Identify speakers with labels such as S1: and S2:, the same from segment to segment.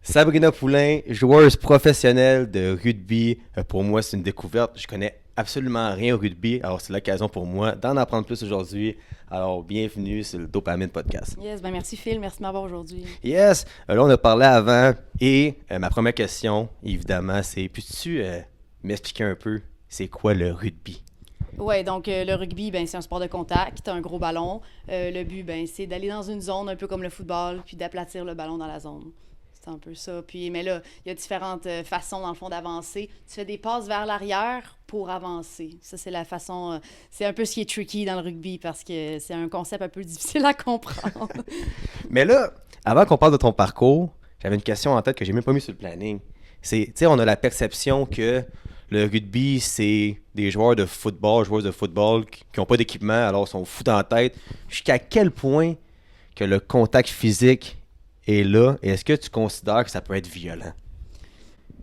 S1: Sabrina Poulain, joueuse professionnelle de rugby. Pour moi, c'est une découverte. Je connais absolument rien au rugby. Alors, c'est l'occasion pour moi d'en apprendre plus aujourd'hui. Alors, bienvenue sur le Dopamine Podcast.
S2: Yes, ben merci Phil, merci de m'avoir aujourd'hui.
S1: Yes! Là, on a parlé avant. Et ma première question, évidemment, c'est peux-tu m'expliquer un peu c'est quoi le rugby?
S2: Ouais, donc le rugby, ben c'est un sport de contact, t'as un gros ballon. Le but, ben c'est d'aller dans une zone un peu comme le football, puis d'aplatir le ballon dans la zone. C'est un peu ça. Puis, mais là, il y a différentes façons, dans le fond, d'avancer. Tu fais des passes vers l'arrière pour avancer. Ça, c'est la façon... c'est un peu ce qui est tricky dans le rugby, parce que c'est un concept un peu difficile à comprendre.
S1: Mais là, avant qu'on parle de ton parcours, j'avais une question en tête que j'ai même pas mis sur le planning. Tu sais, on a la perception que le rugby, c'est des joueuses de football qui n'ont pas d'équipement, alors ils sont fous dans la tête. Jusqu'à quel point que le contact physique est là, et est-ce que tu considères que ça peut être violent?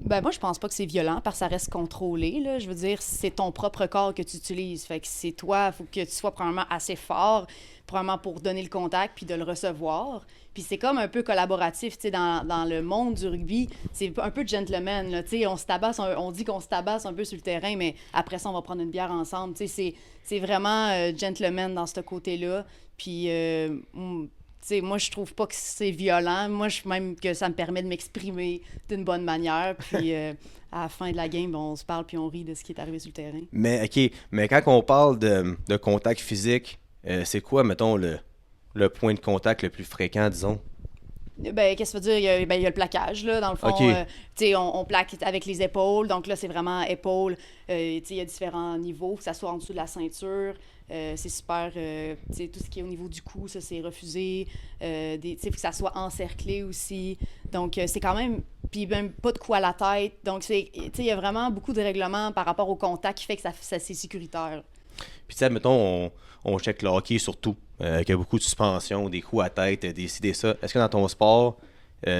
S2: Ben moi, je pense pas que c'est violent parce que ça reste contrôlé, là. Je veux dire, c'est ton propre corps que tu utilises. Fait que c'est toi, il faut que tu sois probablement assez fort, probablement pour donner le contact puis de le recevoir. Puis c'est comme un peu collaboratif, tu sais, dans le monde du rugby, c'est un peu gentleman, là. Tu sais, on se tabasse, on dit qu'on se tabasse un peu sur le terrain, mais après ça, on va prendre une bière ensemble. Tu sais, c'est vraiment gentleman dans ce côté-là. Puis sais, moi, je trouve pas que c'est violent. Moi, je même que ça me permet de m'exprimer d'une bonne manière. Puis à la fin de la game, on se parle puis on rit de ce qui est arrivé sur le terrain.
S1: Mais OK, mais quand on parle de contact physique, c'est quoi, mettons, le point de contact le plus fréquent, disons?
S2: Ben, qu'est-ce que ça veut dire? Il y a le plaquage, là, dans le fond.
S1: OK.
S2: Tu sais, on plaque avec les épaules. Donc là, c'est vraiment épaules. Tu sais, il y a différents niveaux, que ça soit en dessous de la ceinture. C'est super. Tu sais, tout ce qui est au niveau du cou, ça, c'est refusé. Tu sais, faut que ça soit encerclé aussi. Donc, c'est quand même. Puis même pas de coup à la tête. Donc, tu sais, il y a vraiment beaucoup de règlements par rapport au contact qui fait que ça c'est sécuritaire.
S1: Puis, tu sais, mettons, on check le hockey surtout, qu'il y a beaucoup de suspensions, des coups à tête, des ci, des ça. Est-ce que dans ton sport,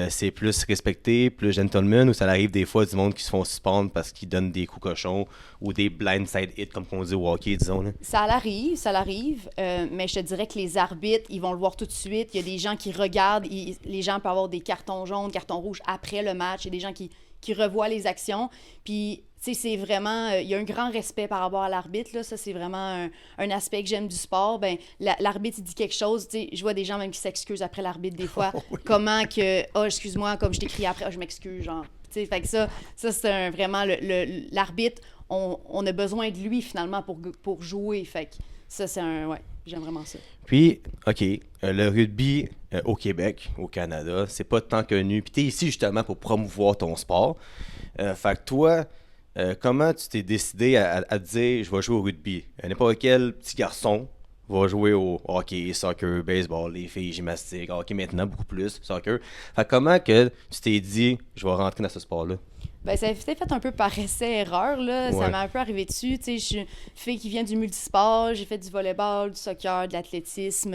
S1: c'est plus respecté, plus gentleman, ou ça arrive des fois du monde qui se font suspendre parce qu'ils donnent des coups cochons ou des blindside hits, comme on dit au hockey, disons, là?
S2: Ça l'arrive, mais je te dirais que les arbitres, ils vont le voir tout de suite. Il y a des gens qui regardent, les gens peuvent avoir des cartons jaunes, cartons rouges après le match. Il y a des gens qui revoient les actions. Puis, tu sais, c'est vraiment, il y a un grand respect par rapport à l'arbitre, là. Ça, c'est vraiment un aspect que j'aime du sport. Ben, l'arbitre, il dit quelque chose, tu sais, je vois des gens même qui s'excusent après l'arbitre des fois.
S1: Oh, oui.
S2: Comment que, oh, excuse-moi, comme je t'ai crié après, oh, je m'excuse, genre. Tu sais, fait que ça c'est vraiment l'arbitre, on a besoin de lui finalement pour jouer. Fait que ça, c'est un. Ouais, j'aime vraiment ça.
S1: Puis, OK, le rugby au Québec, au Canada, c'est pas tant connu. Puis, t'es ici justement pour promouvoir ton sport. Fait que toi, comment tu t'es décidé à te dire je vais jouer au rugby? N'importe quel petit garçon va jouer au hockey, soccer, baseball, les filles, gymnastique, hockey maintenant, beaucoup plus, soccer. Fait que comment que tu t'es dit je vais rentrer dans ce sport-là?
S2: Ben, ça s'est fait un peu par essai-erreur, là. Ça
S1: Ouais.
S2: m'est un peu arrivé dessus. Tu sais, je suis une fille qui vient du multisport. J'ai fait du volleyball, du soccer, de l'athlétisme,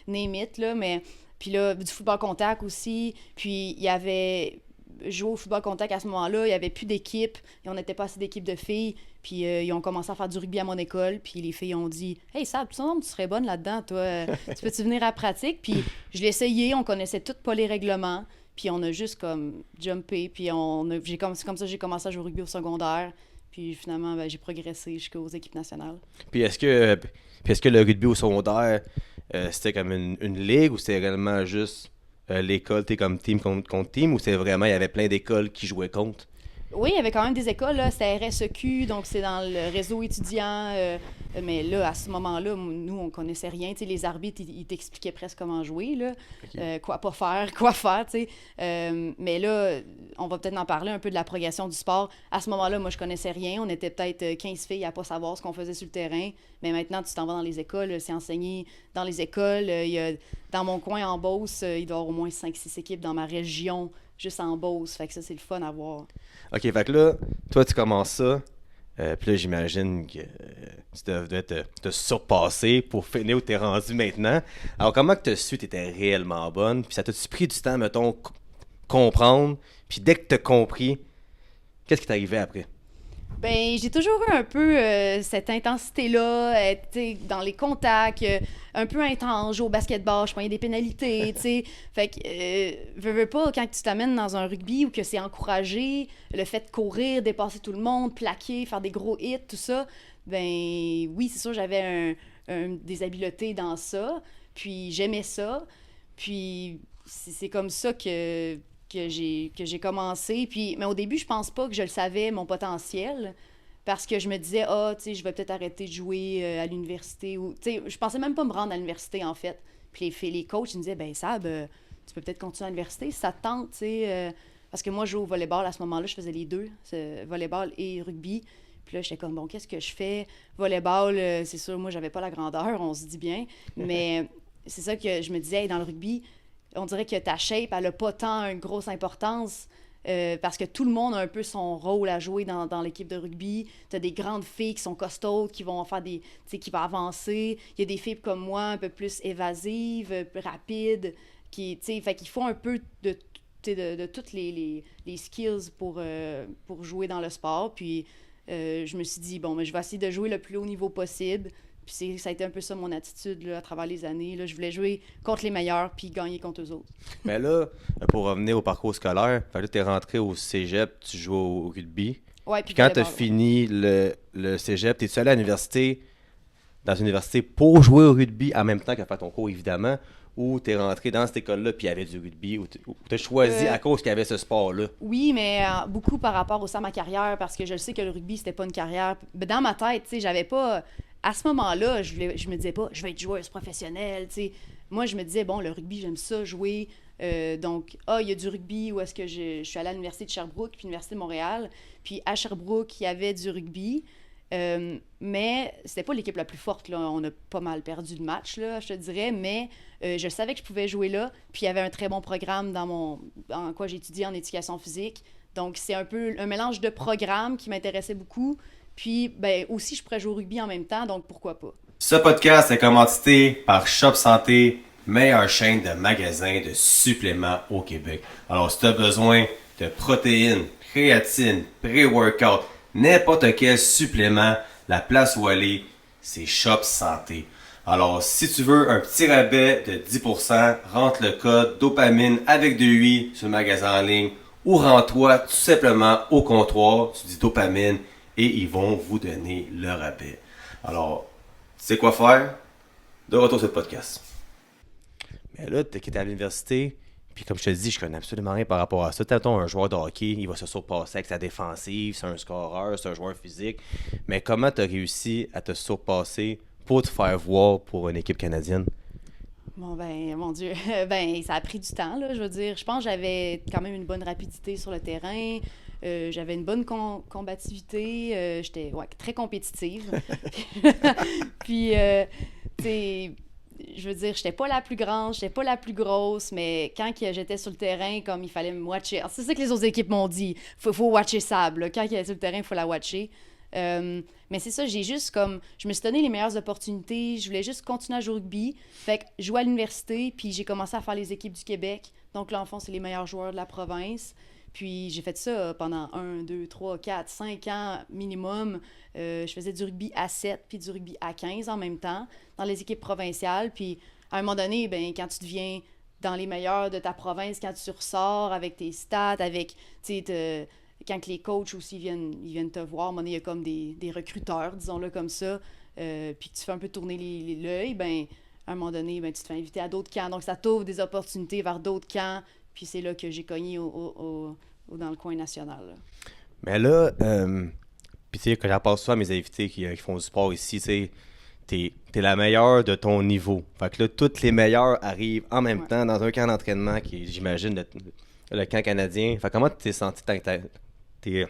S2: name it, là. Mais, puis là, du football contact aussi. Puis il y avait... Jouer au football contact à ce moment-là, il n'y avait plus d'équipe. Et on n'était pas assez d'équipe de filles. Puis ils ont commencé à faire du rugby à mon école. Puis les filles ont dit « Hey, Sab, tu serais bonne là-dedans, toi. Tu peux-tu venir à la pratique? » Puis je l'ai essayé. On connaissait toutes pas les règlements. Puis on a juste comme jumpé, puis c'est comme ça que j'ai commencé à jouer au rugby au secondaire. Puis finalement, ben, j'ai progressé jusqu'aux équipes nationales.
S1: Puis est-ce que le rugby au secondaire, c'était comme une ligue ou c'était réellement juste l'école, t'es comme team contre team, ou c'est vraiment, il y avait plein d'écoles qui jouaient contre?
S2: Oui, il y avait quand même des écoles, là. C'était RSEQ, donc c'est dans le réseau étudiant. Mais là, à ce moment-là, nous, on connaissait rien. Tu sais, les arbitres, ils t'expliquaient presque comment jouer, là.
S1: OK.
S2: Quoi pas faire, quoi faire, tu sais. Mais là, on va peut-être en parler un peu de la progression du sport. À ce moment-là, moi, je connaissais rien. On était peut-être 15 filles à pas savoir ce qu'on faisait sur le terrain. Mais maintenant, tu t'en vas dans les écoles, c'est enseigné dans les écoles. Dans mon coin, en Beauce, il doit y avoir au moins 5-6 équipes dans ma région, juste en Beauce. Fait que ça, c'est le fun à voir.
S1: OK, fait que là, toi, tu commences ça. Puis là, j'imagine que tu devais te surpasser pour finir où t'es rendu maintenant. Alors, comment que tu as su que t'étais réellement bonne? Puis ça t'a-tu pris du temps, mettons, comprendre? Puis dès que t'as compris, qu'est-ce qui t'arrivait après?
S2: Ben, j'ai toujours eu un peu cette intensité-là, dans les contacts, un peu intense, jouer au basketball, je prenais des pénalités, tu sais. Fait que, veux pas, quand tu t'amènes dans un rugby où que c'est encouragé, le fait de courir, dépasser tout le monde, plaquer, faire des gros hits, tout ça, ben oui, c'est sûr, j'avais des habiletés dans ça, puis j'aimais ça, puis c'est comme ça que j'ai commencé. Puis, mais au début, je pense pas que je le savais, mon potentiel. Parce que je me disais, ah, tu sais, je vais peut-être arrêter de jouer à l'université. Ou, tu sais, je pensais même pas me rendre à l'université, en fait. Puis les coachs, ils me disaient, ben, Sab, tu peux peut-être continuer à l'université si ça te tente, tu sais. Parce que moi, je jouais au volleyball à ce moment-là, je faisais les deux, volleyball et rugby. Puis là, j'étais comme, bon, qu'est-ce que je fais? Volleyball, c'est sûr, moi, j'avais pas la grandeur, on se dit bien. Mais c'est ça que je me disais, hey, dans le rugby, on dirait que ta shape, elle a pas tant une grosse importance. Parce que tout le monde a un peu son rôle à jouer dans l'équipe de rugby. Tu as des grandes filles qui sont costaudes, qui vont faire des. Tu sais, qui vont avancer. Il y a des filles comme moi, un peu plus évasives, rapides, fait qu'ils font un peu de toutes les skills pour jouer dans le sport. Puis je me suis dit, bon, mais je vais essayer de jouer le plus haut niveau possible. Puis ça a été un peu ça mon attitude là, à travers les années. Là, je voulais jouer contre les meilleurs puis gagner contre eux autres.
S1: Mais là, pour revenir au parcours scolaire, fait que là, t'es rentré au cégep, tu joues au rugby.
S2: Ouais,
S1: Puis
S2: puis
S1: quand t'as
S2: volleyball.
S1: fini le cégep, t'es-tu allé à l'université, dans une université pour jouer au rugby en même temps qu'à faire ton cours, évidemment, ou t'es rentré dans cette école-là puis il y avait du rugby, ou t'as choisi
S2: Euh,
S1: à cause qu'il y avait ce sport-là?
S2: Oui, mais beaucoup par rapport aussi à ma carrière, parce que je sais que le rugby, c'était pas une carrière. Ben, dans ma tête, tu sais, j'avais pas. À ce moment-là, je me disais pas, je vais être joueuse professionnelle, tu sais. Moi, je me disais, bon, le rugby, j'aime ça, jouer. Donc, il y a du rugby où est-ce que je suis allée à l'Université de Sherbrooke, puis l'Université de Montréal. Puis à Sherbrooke, il y avait du rugby. Mais c'était pas l'équipe la plus forte, là. On a pas mal perdu de match, là, je te dirais. Mais je savais que je pouvais jouer là. Puis il y avait un très bon programme dans quoi j'ai étudié en éducation physique. Donc c'est un peu un mélange de programmes qui m'intéressait beaucoup. Puis ben, aussi, je pourrais jouer au rugby en même temps, donc pourquoi pas.
S3: Ce podcast est commandité par Shop Santé, meilleure chaîne de magasins de suppléments au Québec. Alors, si tu as besoin de protéines, créatine, pré-workout, n'importe quel supplément, la place où aller, c'est Shop Santé. Alors, si tu veux un petit rabais de 10%, rentre le code dopamine avec 2i sur le magasin en ligne ou rends-toi tout simplement au comptoir, tu dis dopamine et ils vont vous donner le rabais. Alors, tu sais quoi faire? De retour sur le podcast.
S1: Mais là, t'es à l'université, puis comme je te dis, je connais absolument rien par rapport à ça. T'attends un joueur de hockey, il va se surpasser avec sa défensive, c'est un scoreur, c'est un joueur physique. Mais comment t'as réussi à te surpasser pour te faire voir pour une équipe canadienne?
S2: Bon, ben, mon Dieu, ben, ça a pris du temps, là, je veux dire. Je pense que j'avais quand même une bonne rapidité sur le terrain. J'avais une bonne combativité. J'étais ouais, très compétitive. Puis, tu sais, je veux dire, j'étais pas la plus grande, j'étais pas la plus grosse, mais quand j'étais sur le terrain, comme il fallait me watcher. Alors, c'est ça que les autres équipes m'ont dit. Faut watcher Sab, là. Quand il est sur le terrain, il faut la watcher. Mais c'est ça, j'ai juste comme. Je me suis donné les meilleures opportunités. Je voulais juste continuer à jouer au rugby. Fait que je jouais à l'université, puis j'ai commencé à faire les équipes du Québec. Donc là, en fond, c'est les meilleurs joueurs de la province. Puis j'ai fait ça pendant 1, 2, 3, 4, 5 ans minimum. Je faisais du rugby à 7 puis du rugby à 15 en même temps dans les équipes provinciales. Puis à un moment donné, ben, quand tu deviens dans les meilleurs de ta province, quand tu ressors avec tes stats, avec, tu sais, quand les coachs aussi ils viennent te voir, à un moment donné, il y a comme des recruteurs, disons-le comme ça, puis que tu fais un peu tourner l'œil, ben, à un moment donné, ben, tu te fais inviter à d'autres camps. Donc, ça t'ouvre des opportunités vers d'autres camps, puis c'est là que j'ai cogné dans le coin national, là.
S1: Mais là, puis tu sais, quand j'en passe ça à mes invités qui font du sport ici, tu sais, t'es la meilleure de ton niveau. Fait que là, toutes les meilleures arrivent en même
S2: Ouais.
S1: temps dans un camp d'entraînement qui est, j'imagine, le camp canadien. Fait que comment tu t'es senti tant que t'es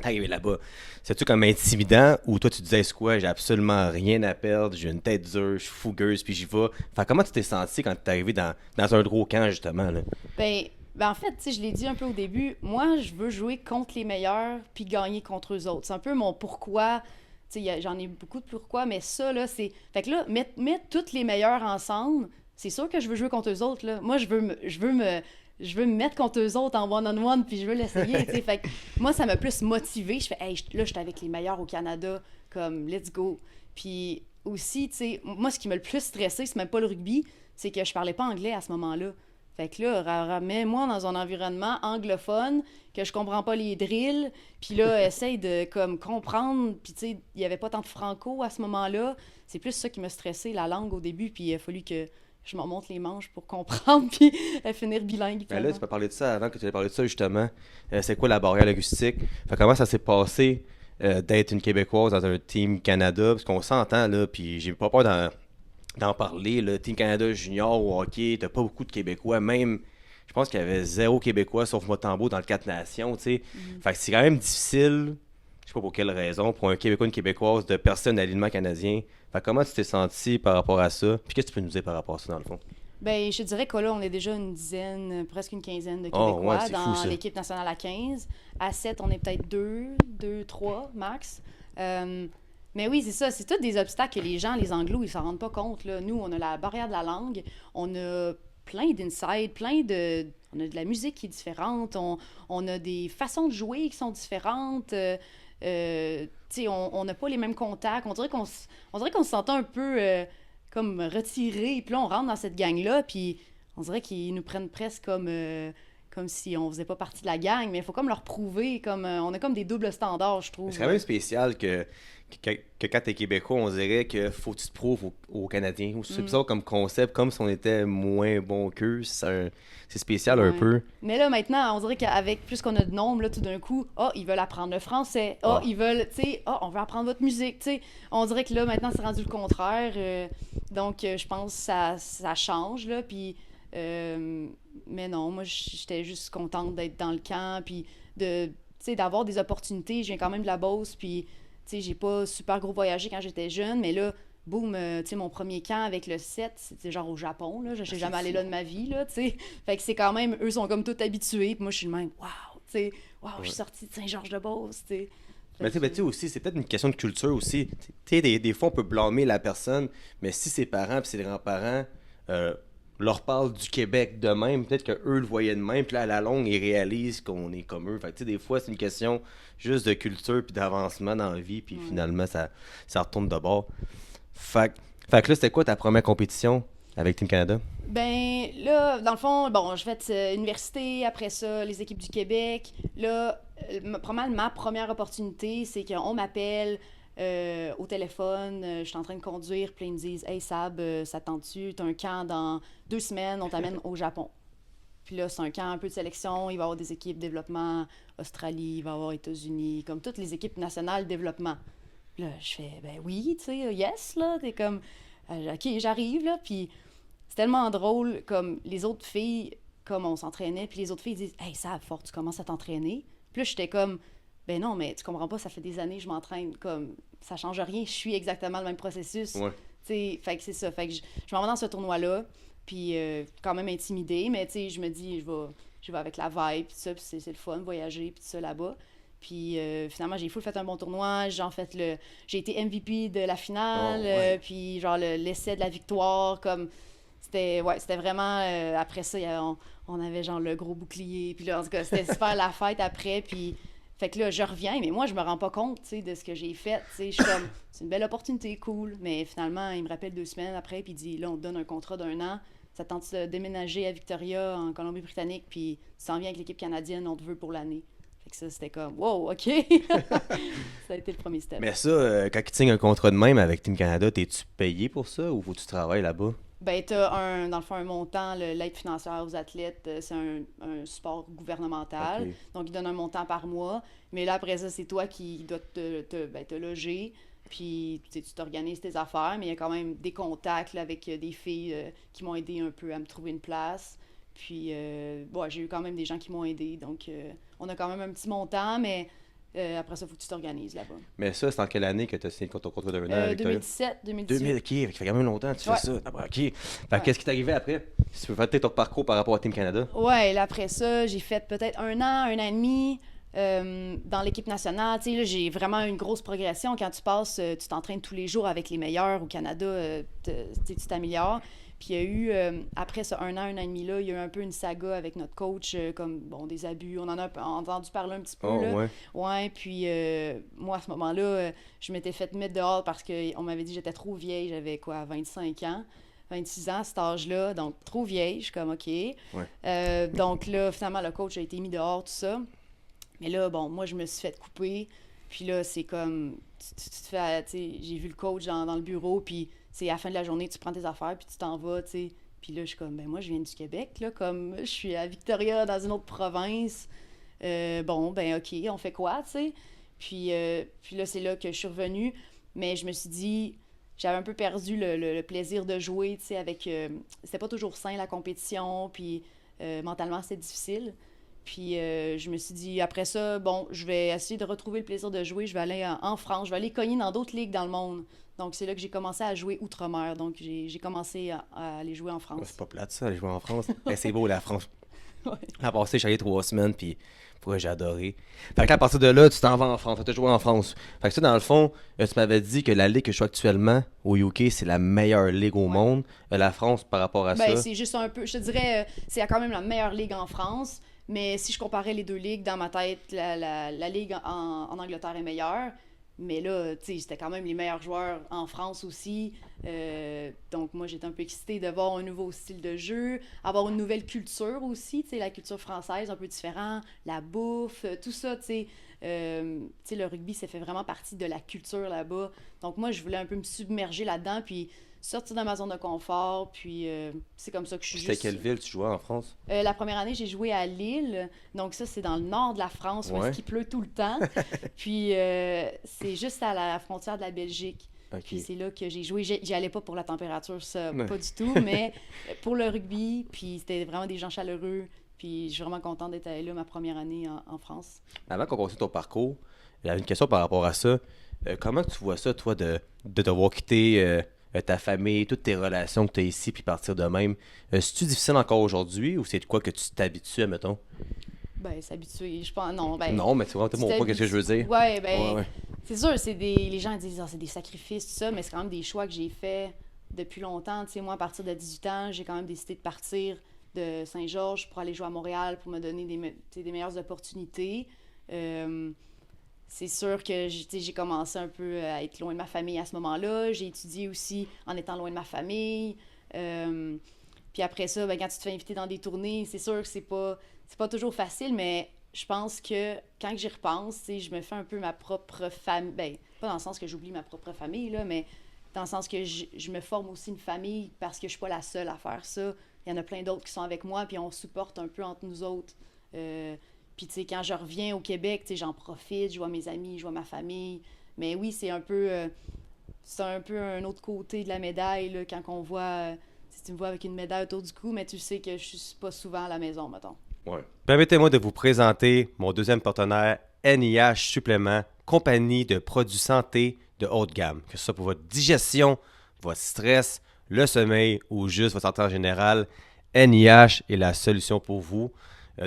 S1: arrivé là-bas? C'est-tu comme intimidant ou toi tu disais, c'est quoi, j'ai absolument rien à perdre, j'ai une tête dure, je suis fougueuse, puis j'y vais. Fait que comment tu t'es senti quand t'es arrivé dans un gros camp, justement, là?
S2: Ben, en fait, tu sais, je l'ai dit un peu au début, moi, je veux jouer contre les meilleurs puis gagner contre eux autres. C'est un peu mon pourquoi. Tu sais, j'en ai beaucoup de pourquoi, mais ça, là, c'est. Fait que là, mettre toutes les meilleurs ensemble, c'est sûr que je veux jouer contre eux autres, là. Moi, je veux me je veux me mettre contre eux autres en one-on-one, puis je veux l'essayer, tu sais. Fait que moi, ça m'a plus motivée. Je fais, hey, là, j'étais avec les meilleurs au Canada, comme, let's go. Puis aussi, tu sais, moi, ce qui m'a le plus stressé, c'est même pas le rugby, c'est que je parlais pas anglais à ce moment-là. Fait que là, ramène-moi dans un environnement anglophone, que je comprends pas les drills, puis là, essaye de comme comprendre, puis tu sais, il y avait pas tant de franco à ce moment-là. C'est plus ça qui m'a stressé, la langue au début, puis il a fallu que je me remonte les manches pour comprendre, puis finir bilingue.
S1: Ben là, tu peux parler de ça avant que tu aies parlé de ça, justement. C'est quoi la barrière linguistique? Fait, comment ça s'est passé d'être une Québécoise dans un Team Canada? Parce qu'on s'entend, là, puis j'ai pas peur d'en parler. Le Team Canada junior au hockey, t'as pas beaucoup de Québécois. Même, je pense qu'il y avait 0 Québécois, sauf Motambo, dans le 4 Nations, tu sais. Fait que c'est quand même difficile, je sais pas pour quelle raison, pour un Québécois, une Québécoise, de personne à l'alignement canadien. Fait que comment tu t'es senti par rapport à ça? Puis qu'est-ce que tu peux nous dire par rapport à ça, dans le fond?
S2: Ben, je te dirais que là, on est déjà une dizaine, presque une quinzaine de
S1: Oh,
S2: Québécois
S1: ouais, c'est fou,
S2: dans
S1: ça.
S2: l'équipe nationale à 15. À 7, on est peut-être 2, 3 max. Mais oui, c'est ça. C'est tous des obstacles que les gens, les Anglos, ils s'en rendent pas compte, là. Nous, on a la barrière de la langue. On a plein d'insides, on a de la musique qui est différente. On a des façons de jouer qui sont différentes. Tu sais, on n'a pas les mêmes contacts. On dirait qu'on se sentait un peu comme retiré. Puis là, on rentre dans cette gang-là, puis on dirait qu'ils nous prennent presque comme si on faisait pas partie de la gang. Mais il faut comme leur prouver. On a comme des doubles standards, je trouve.
S1: C'est quand même spécial que quand t'es Québécois, on dirait que faut que tu te prouves aux Canadiens. C'est bizarre comme concept, comme si on était moins bon qu'eux. C'est spécial un
S2: Ouais.
S1: peu.
S2: Mais là, maintenant, on dirait qu'avec plus qu'on a de nombre, là, tout d'un coup, ils veulent apprendre le français. Ils veulent, tu sais, on veut apprendre votre musique, tu sais. On dirait que là, maintenant, c'est rendu le contraire. Donc, je pense que ça change, là. Puis, mais non, moi, j'étais juste contente d'être dans le camp, puis tu sais, d'avoir des opportunités. Je viens quand même de la Beauce, puis, tu sais, j'ai pas super gros voyagé quand j'étais jeune, mais là, boum, tu sais, mon premier camp avec le 7, c'était genre au Japon, là. Je suis jamais allée là de ma vie, là, tu sais. Fait que c'est quand même, eux sont comme tout habitués, puis moi, je suis le même, waouh, tu sais, waouh, je suis sortie de Saint-Georges-de-Beauce, tu sais.
S1: Mais tu sais aussi, c'est peut-être une question de culture aussi. Tu sais, des fois, on peut blâmer la personne, mais si ses parents et ses grands-parents leur parlent du Québec de même, peut-être qu'eux le voyaient de même, puis là, à la longue, ils réalisent qu'on est comme eux. Fait que, tu sais, des fois, c'est une question juste de culture puis d'avancement dans la vie, puis finalement, ça retourne de bord. Fait que là, c'était quoi ta première compétition avec Team Canada?
S2: Ben là, dans le fond, bon, je fait université, après ça, les équipes du Québec. Là, probablement ma première opportunité, c'est qu'on m'appelle au téléphone, je suis en train de conduire, puis ils me disent « Hey Sab, ça te tente-tu? T'as un camp dans 2 semaines, on t'amène au Japon. » Puis là, c'est un camp un peu de sélection, il va y avoir des équipes développement, Australie, il va y avoir États-Unis, comme toutes les équipes nationales développement. Puis là, je fais « Ben oui, tu sais, yes, là, t'es comme OK, j'arrive, là, puis... C'est tellement drôle, comme les autres filles, comme on s'entraînait, puis les autres filles disent « Hey, ça, fort, tu commences à t'entraîner. » Puis là, j'étais comme « Ben non, mais tu comprends pas, ça fait des années que je m'entraîne, comme ça change rien, je suis exactement le même processus.
S1: Ouais. »
S2: T'sais, fait que c'est ça. Fait que je m'en vais dans ce tournoi-là, puis quand même intimidée, mais tu sais, je me dis, je vais avec la vibe, puis ça, puis c'est le fun, voyager, puis tout ça là-bas. Puis finalement, j'ai fait un bon tournoi. J'ai été MVP de la finale, puis genre l'essai de la victoire, comme... C'était vraiment... après ça, on avait genre le gros bouclier. Puis là, en tout cas, c'était super la fête après. Puis, fait que là, je reviens, mais moi, je me rends pas compte, tu sais, de ce que j'ai fait. Tu sais, je suis comme, c'est une belle opportunité, cool. Mais finalement, il me rappelle 2 semaines après, puis il dit, là, on te donne un contrat d'1 an. Ça tente de déménager à Victoria, en Colombie-Britannique, puis tu s'en viens avec l'équipe canadienne, on te veut pour l'année. Fait que ça, c'était comme, wow, OK. Ça a été le premier step.
S1: Mais ça, quand tu signes un contrat de même avec Team Canada, t'es-tu payé pour ça ou faut que tu travailles là-bas?
S2: Ben, t'as dans le fond, un montant, l'aide financière aux athlètes, c'est un support gouvernemental.
S1: Ok.
S2: Donc, ils donnent un montant par mois. Mais là, après ça, c'est toi qui dois te loger. Puis, tu t'organises tes affaires. Mais il y a quand même des contacts là, avec des filles qui m'ont aidé un peu à me trouver une place. Puis, j'ai eu quand même des gens qui m'ont aidé. Donc, on a quand même un petit montant, mais après ça, il faut que tu t'organises là-bas.
S1: Mais ça, c'est en quelle année que tu as signé ton contrat de 1 an avec Victoria?
S2: 2017, 2018.
S1: 2000, ok, fait que ça fait quand même longtemps que tu fais
S2: Ouais.
S1: ça. Ah, bah, ok. Fait que qu'est-ce qui t'est arrivé après? Si tu veux faire peut-être ton parcours par rapport à Team Canada?
S2: Ouais, là, après ça, j'ai fait peut-être 1 an, 1 an et demi. Dans l'équipe nationale, tu sais, là, j'ai vraiment une grosse progression. Quand tu passes, tu t'entraînes tous les jours avec les meilleurs au Canada, tu t'améliores. Puis il y a eu, après ça, un an et demi là, il y a eu un peu une saga avec notre coach, comme, bon, des abus. On en a entendu parler un petit peu, là.
S1: ouais.
S2: Ouais, puis moi, à ce moment-là, je m'étais fait mettre dehors parce qu'on m'avait dit que j'étais trop vieille. J'avais, 25 ans. 26 ans à cet âge-là, donc trop vieille. Je suis comme, OK.
S1: Ouais.
S2: Donc là, finalement, le coach a été mis dehors, tout ça. Mais là, bon, moi, je me suis fait couper. Puis là, c'est comme, tu te fais, tu sais, j'ai vu le coach dans le bureau, puis c'est à la fin de la journée, tu prends tes affaires, puis tu t'en vas, tu sais. Puis là, je suis comme, ben moi, je viens du Québec, là, comme, je suis à Victoria, dans une autre province. Bon, ben OK, on fait quoi, tu sais? Puis là, c'est là que je suis revenue. Mais je me suis dit, j'avais un peu perdu le plaisir de jouer, tu sais, avec... c'était pas toujours sain, la compétition, puis mentalement, c'était difficile. Puis je me suis dit, après ça, bon, je vais essayer de retrouver le plaisir de jouer. Je vais aller en France, je vais aller cogner dans d'autres ligues dans le monde. Donc, c'est là que j'ai commencé à jouer outre-mer. Donc, j'ai commencé à aller jouer en France.
S1: C'est pas plate ça, aller jouer en France. C'est beau la France.
S2: Ouais.
S1: L'an passé, je suis allé 3 semaines, puis j'ai adoré. Fait que à partir de là, tu t'en vas en France, tu as joué en France. Fait que ça, dans le fond, tu m'avais dit que la ligue que je joue actuellement au UK, c'est la meilleure ligue au monde. La France, par rapport à
S2: Ben,
S1: ça.
S2: c'est juste un peu, je te dirais, c'est quand même la meilleure ligue en France. Mais si je comparais les deux ligues, dans ma tête, la ligue en Angleterre est meilleure. Mais là, tu sais, c'était quand même les meilleurs joueurs en France aussi. Donc, moi, j'étais un peu excitée de voir un nouveau style de jeu, avoir une nouvelle culture aussi, tu sais, la culture française un peu différente, la bouffe, tout ça, tu sais. Tu sais, le rugby, ça fait vraiment partie de la culture là-bas. Donc, moi, je voulais un peu me submerger là-dedans, puis sortir de ma zone de confort, puis c'est comme ça que je suis
S1: C'était
S2: juste...
S1: quelle ville tu jouais en France?
S2: La première année, j'ai joué à Lille. Donc ça, c'est dans le nord de la France, où
S1: Ouais.
S2: est-ce qu'il pleut tout le temps. Puis c'est juste à la frontière de la Belgique.
S1: Ok.
S2: Puis c'est là que j'ai joué. J'y allais pas pour la température, ça,
S1: Ouais.
S2: pas du tout, mais pour le rugby. Puis c'était vraiment des gens chaleureux. Puis je suis vraiment contente d'être allée là ma première année en France.
S1: Avant qu'on continue ton parcours, j'avais une question par rapport à ça. Comment tu vois ça, toi, de devoir quitter ta famille, toutes tes relations que tu as ici, puis partir de même? C'est-tu difficile encore aujourd'hui ou c'est de quoi que tu t'habitues, mettons?
S2: Ben, s'habituer, je pense. Non, ben.
S1: Non, mais tu vois mon point, qu'est-ce que je veux dire?
S2: Ouais, ben.
S1: Ouais, ouais.
S2: C'est sûr, les gens disent, ah, c'est des sacrifices, tout ça, mais c'est quand même des choix que j'ai faits depuis longtemps. Tu sais, moi, à partir de 18 ans, j'ai quand même décidé de partir de Saint-Georges pour aller jouer à Montréal pour me donner des meilleures opportunités. C'est sûr que j'ai commencé un peu à être loin de ma famille à ce moment-là. J'ai étudié aussi en étant loin de ma famille. Puis après ça, ben, quand tu te fais inviter dans des tournées, c'est sûr que c'est pas toujours facile, mais je pense que quand j'y repense, je me fais un peu ma propre famille. Ben, pas dans le sens que j'oublie ma propre famille, là, mais dans le sens que je me forme aussi une famille parce que je suis pas la seule à faire ça. Il y en a plein d'autres qui sont avec moi, puis on supporte un peu entre nous autres. Puis, tu sais, quand je reviens au Québec, tu sais, j'en profite, je vois mes amis, je vois ma famille. Mais oui, c'est un peu un autre côté de la médaille, là, quand on voit... si tu me vois avec une médaille autour du cou, mais tu sais que je suis pas souvent à la maison, mettons.
S1: Ouais. Permettez-moi de vous présenter mon deuxième partenaire, NIH Supplément, compagnie de produits santé de haute gamme. Que ce soit pour votre digestion, votre stress, le sommeil ou juste votre santé en général, NIH est la solution pour vous.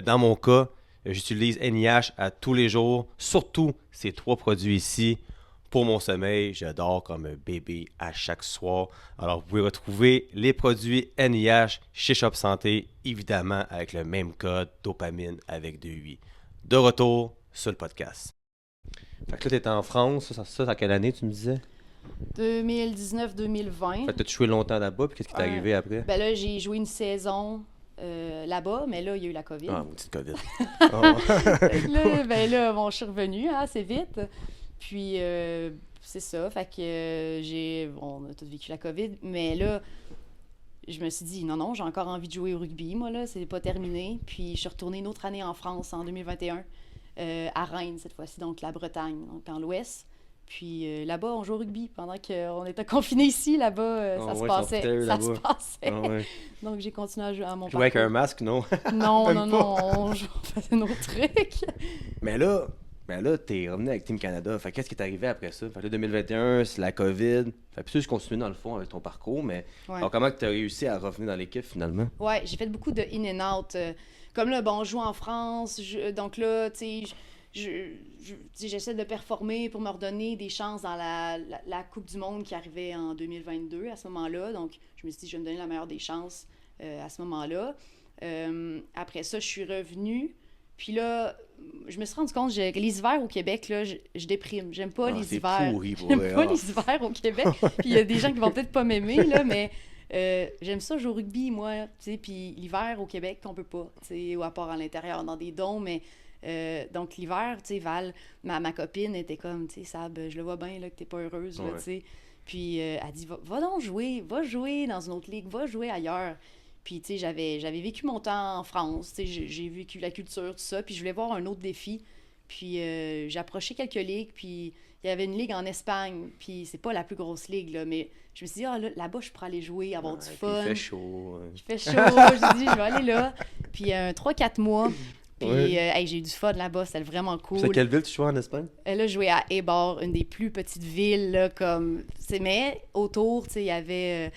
S1: Dans mon cas, j'utilise NIH à tous les jours, surtout ces 3 produits ici. Pour mon sommeil, je dors comme un bébé à chaque soir. Alors, vous pouvez retrouver les produits NIH chez Shop Santé, évidemment avec le même code dopamine avec 2 De retour sur le podcast. Fait que là, tu étais en France, ça, à quelle année tu me disais?
S2: 2019-2020.
S1: Fait que tu joué longtemps là-bas, puis qu'est-ce qui t'est arrivé après?
S2: Ben là, j'ai joué une saison là-bas, mais là, il y a eu la COVID.
S1: Ah, mon petit COVID.
S2: Fait que là, ben là, bon, je suis revenue assez vite. Puis, c'est ça. Fait que on a tous vécu la COVID. Mais là, je me suis dit, non, j'ai encore envie de jouer au rugby, moi, là. C'est pas terminé. Puis, je suis retournée une autre année en France, en 2021, à Rennes, cette fois-ci, donc la Bretagne, donc dans l'Ouest. Puis là-bas, on joue au rugby. Pendant qu'on était confinés ici, là-bas, ça se passait. Donc, j'ai continué à jouer à mon
S1: Jouer avec un masque, non?
S2: Non, on faisait nos trucs.
S1: Mais là, t'es revenu avec Team Canada. Fait qu'est-ce qui est arrivé après ça? Fait que là, 2021, c'est la COVID. Fait que je continue dans le fond avec ton parcours, mais
S2: Ouais.
S1: alors, comment tu as réussi à revenir dans l'équipe finalement?
S2: Ouais, j'ai fait beaucoup de in and out. Comme là, bon, je joue en France, donc là, tu sais, tu sais, j'essaie de performer pour me redonner des chances dans la Coupe du Monde qui arrivait en 2022 à ce moment-là. Donc, je me suis dit, je vais me donner la meilleure des chances à ce moment-là. Après ça, je suis revenue. Puis là, je me suis rendu compte que les hivers au Québec, là, je déprime. J'aime pas les
S1: c'est
S2: hivers.
S1: pourri, pour
S2: J'aime
S1: vrai.
S2: pas les hivers au Québec. Puis il y a des gens qui vont peut-être pas m'aimer, là, mais j'aime ça jouer au rugby, moi. Puis l'hiver au Québec, on peut pas, ou à part à l'intérieur, dans des dômes, mais... donc l'hiver, tu sais, Val, ma copine était comme, tu sais, Sab, je le vois bien là, que t'es pas heureuse, là, tu sais. Puis elle dit, va donc jouer, va jouer dans une autre ligue, va jouer ailleurs. Puis, tu sais, j'avais vécu mon temps en France, tu sais, j'ai vécu la culture, tout ça, puis je voulais voir un autre défi. Puis j'ai approché quelques ligues, puis il y avait une ligue en Espagne, puis c'est pas la plus grosse ligue, là, mais je me suis dit, là-bas, je pourrais aller jouer, avoir du fun.
S1: Il fait chaud.
S2: Il fait chaud, j'ai dit, je vais aller là. Puis 3-4 mois, puis hey, j'ai eu du fun là-bas, c'était vraiment cool.
S1: C'est quelle ville tu jouais en Espagne?
S2: Là, je jouais à Eibar, une des plus petites villes, là, comme... Mais autour, tu sais, il y avait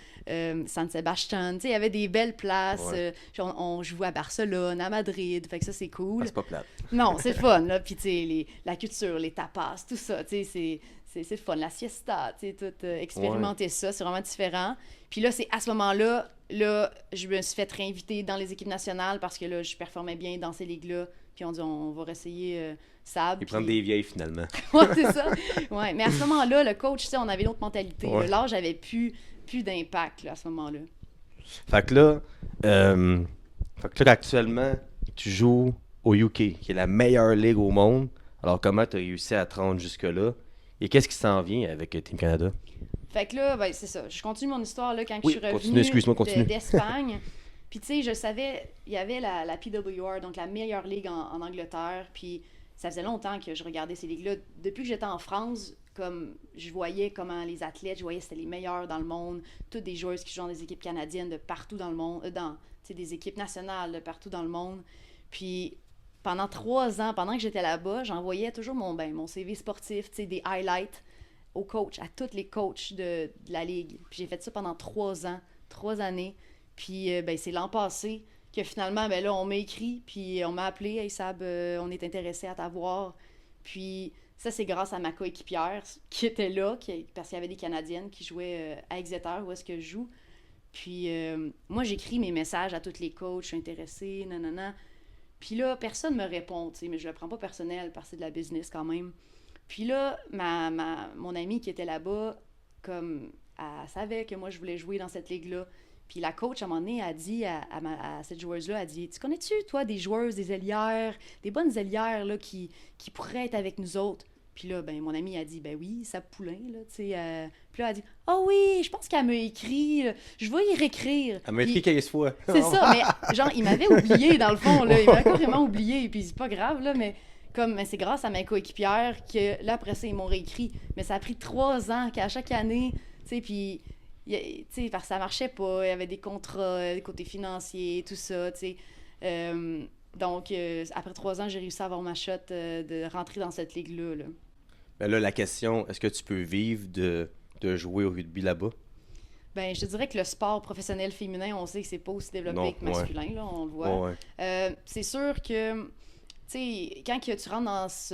S2: San Sebastián, tu sais, il y avait des belles places. On jouait à Barcelone, à Madrid, fait que ça, c'est cool.
S1: C'est pas plate.
S2: Non, c'est le fun, là. Puis, tu sais, la culture, les tapas, tout ça, tu sais, c'est le fun. La siesta, tu sais, tout expérimenter ça, c'est vraiment différent. Puis là, c'est à ce moment-là, je me suis fait réinviter dans les équipes nationales parce que là, je performais bien dans ces ligues-là. Puis on dit, on va réessayer Sab.
S1: Ils prennent des vieilles, finalement.
S2: Ouais, c'est ça. Ouais. Mais à ce moment-là, le coach, tu sais, on avait une autre mentalité.
S1: Ouais.
S2: L'âge avait plus d'impact là, à ce moment-là.
S1: Fait que là, actuellement, tu joues au UK, qui est la meilleure ligue au monde. Alors, comment tu as réussi à te rendre jusque-là? Et qu'est-ce qui s'en vient avec Team Canada?
S2: Fait que là, ben, c'est ça. Je continue mon histoire là, quand
S1: Oui,
S2: je suis
S1: continue, excuse-moi, continue.
S2: d'Espagne. Puis, tu sais, je savais, il y avait la PWR, donc la meilleure ligue en Angleterre. Puis, ça faisait longtemps que je regardais ces ligues-là. Depuis que j'étais en France, comme je voyais comment les athlètes, je voyais que c'était les meilleurs dans le monde. Toutes des joueuses qui jouent dans des équipes canadiennes de partout dans le monde, des équipes nationales de partout dans le monde. Puis, pendant 3 ans, pendant que j'étais là-bas, j'envoyais toujours mon CV sportif, des highlights aux coachs, à tous les coachs de la ligue. Puis j'ai fait ça pendant 3 ans, 3 années. Puis c'est l'an passé que finalement, là, on m'a écrit, puis on m'a appelé, « Hey Sab, on est intéressé à t'avoir. » Puis ça, c'est grâce à ma coéquipière qui était là, parce qu'il y avait des Canadiennes qui jouaient à Exeter, où est-ce que je joue. Puis moi, j'écris mes messages à tous les coachs, je suis intéressée, nanana. Puis là, personne me répond, mais je le prends pas personnel parce que c'est de la business quand même. Puis là, mon amie qui était là-bas, comme, elle savait que moi, je voulais jouer dans cette ligue-là. Puis la coach, à un moment donné, a dit à cette joueuse-là, elle dit, « Tu connais-tu, toi, des joueuses, des ailières, des bonnes ailières, là, qui pourraient être avec nous autres? » Puis là, mon amie a dit, « Ben oui, Sab Poulain, là, tu sais. » Puis là, elle a dit, « Ah oui, je pense qu'elle m'a écrit, je vais y réécrire. »
S1: Elle m'a écrit 15 fois.
S2: C'est ça, mais genre, il m'avait oublié, dans le fond, là. Il m'avait carrément oublié, puis c'est pas grave, là, mais... Comme c'est grâce à ma coéquipière que là, après ça, ils m'ont réécrit. Mais ça a pris 3 ans qu'à chaque année, tu sais, puis, tu sais, parce que ça marchait pas. Il y avait des contrats, des côtés financiers, tout ça, tu sais. Donc, après 3 ans, j'ai réussi à avoir ma shot de rentrer dans cette ligue-là. Là.
S1: Ben là, la question, est-ce que tu peux vivre de jouer au rugby là-bas?
S2: Ben, je te dirais que le sport professionnel féminin, on sait que c'est pas aussi développé que masculin, là, on le voit. C'est sûr que... Tu sais, quand tu rentres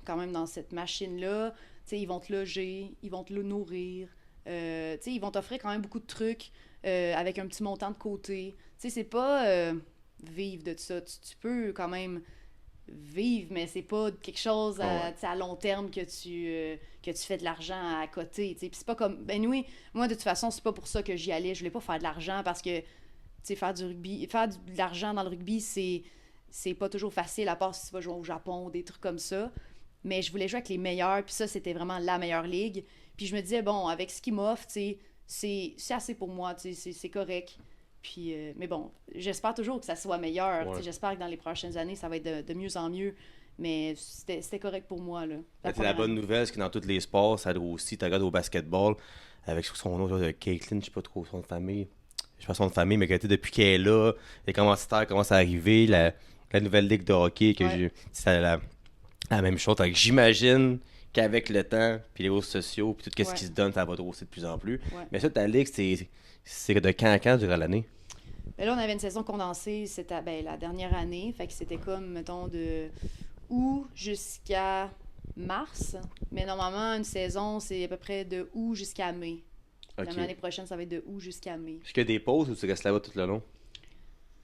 S2: quand même dans cette machine-là, tu sais, ils vont te loger, ils vont te le nourrir, tu sais, ils vont t'offrir quand même beaucoup de trucs avec un petit montant de côté. Tu sais, c'est pas vivre de ça. Tu peux quand même vivre, mais c'est pas quelque chose à long terme que tu fais de l'argent à côté. Tu sais, puis c'est pas comme... Ben oui, moi, de toute façon, c'est pas pour ça que j'y allais. Je voulais pas faire de l'argent parce que, tu sais, faire de l'argent dans le rugby, c'est pas toujours facile, à part si tu vas jouer au Japon ou des trucs comme ça. Mais je voulais jouer avec les meilleurs, puis ça, c'était vraiment la meilleure ligue. Puis je me disais, bon, avec ce qu'ils m'offrent, c'est assez pour moi, c'est correct. Puis, mais bon, j'espère toujours que ça soit meilleur. Ouais. J'espère que dans les prochaines années, ça va être de mieux en mieux. Mais c'était correct pour moi, là.
S1: La bonne nouvelle, c'est que dans tous les sports, ça doit aussi, tu regardes au basketball, avec son nom de Caitlin, je sais pas trop son nom de famille. Je sais pas son nom de famille, mais depuis qu'elle est là, les commanditaires commencent à arriver, la nouvelle ligue de hockey, c'est la même chose. Donc, j'imagine qu'avec le temps, puis les réseaux sociaux, puis tout ce qui se donne, ça va grossir de plus en plus. Ouais. Mais ça, ta ligue, c'est de quand à quand durant l'année?
S2: Ben là, on avait une saison condensée, c'était la dernière année. Fait que c'était comme, mettons, août jusqu'à mars. Mais normalement, une saison, c'est à peu près de août jusqu'à mai.
S1: OK.
S2: L'année prochaine, ça va être de août jusqu'à mai.
S1: Est-ce qu'il y a des pauses ou tu restes là-bas tout le long?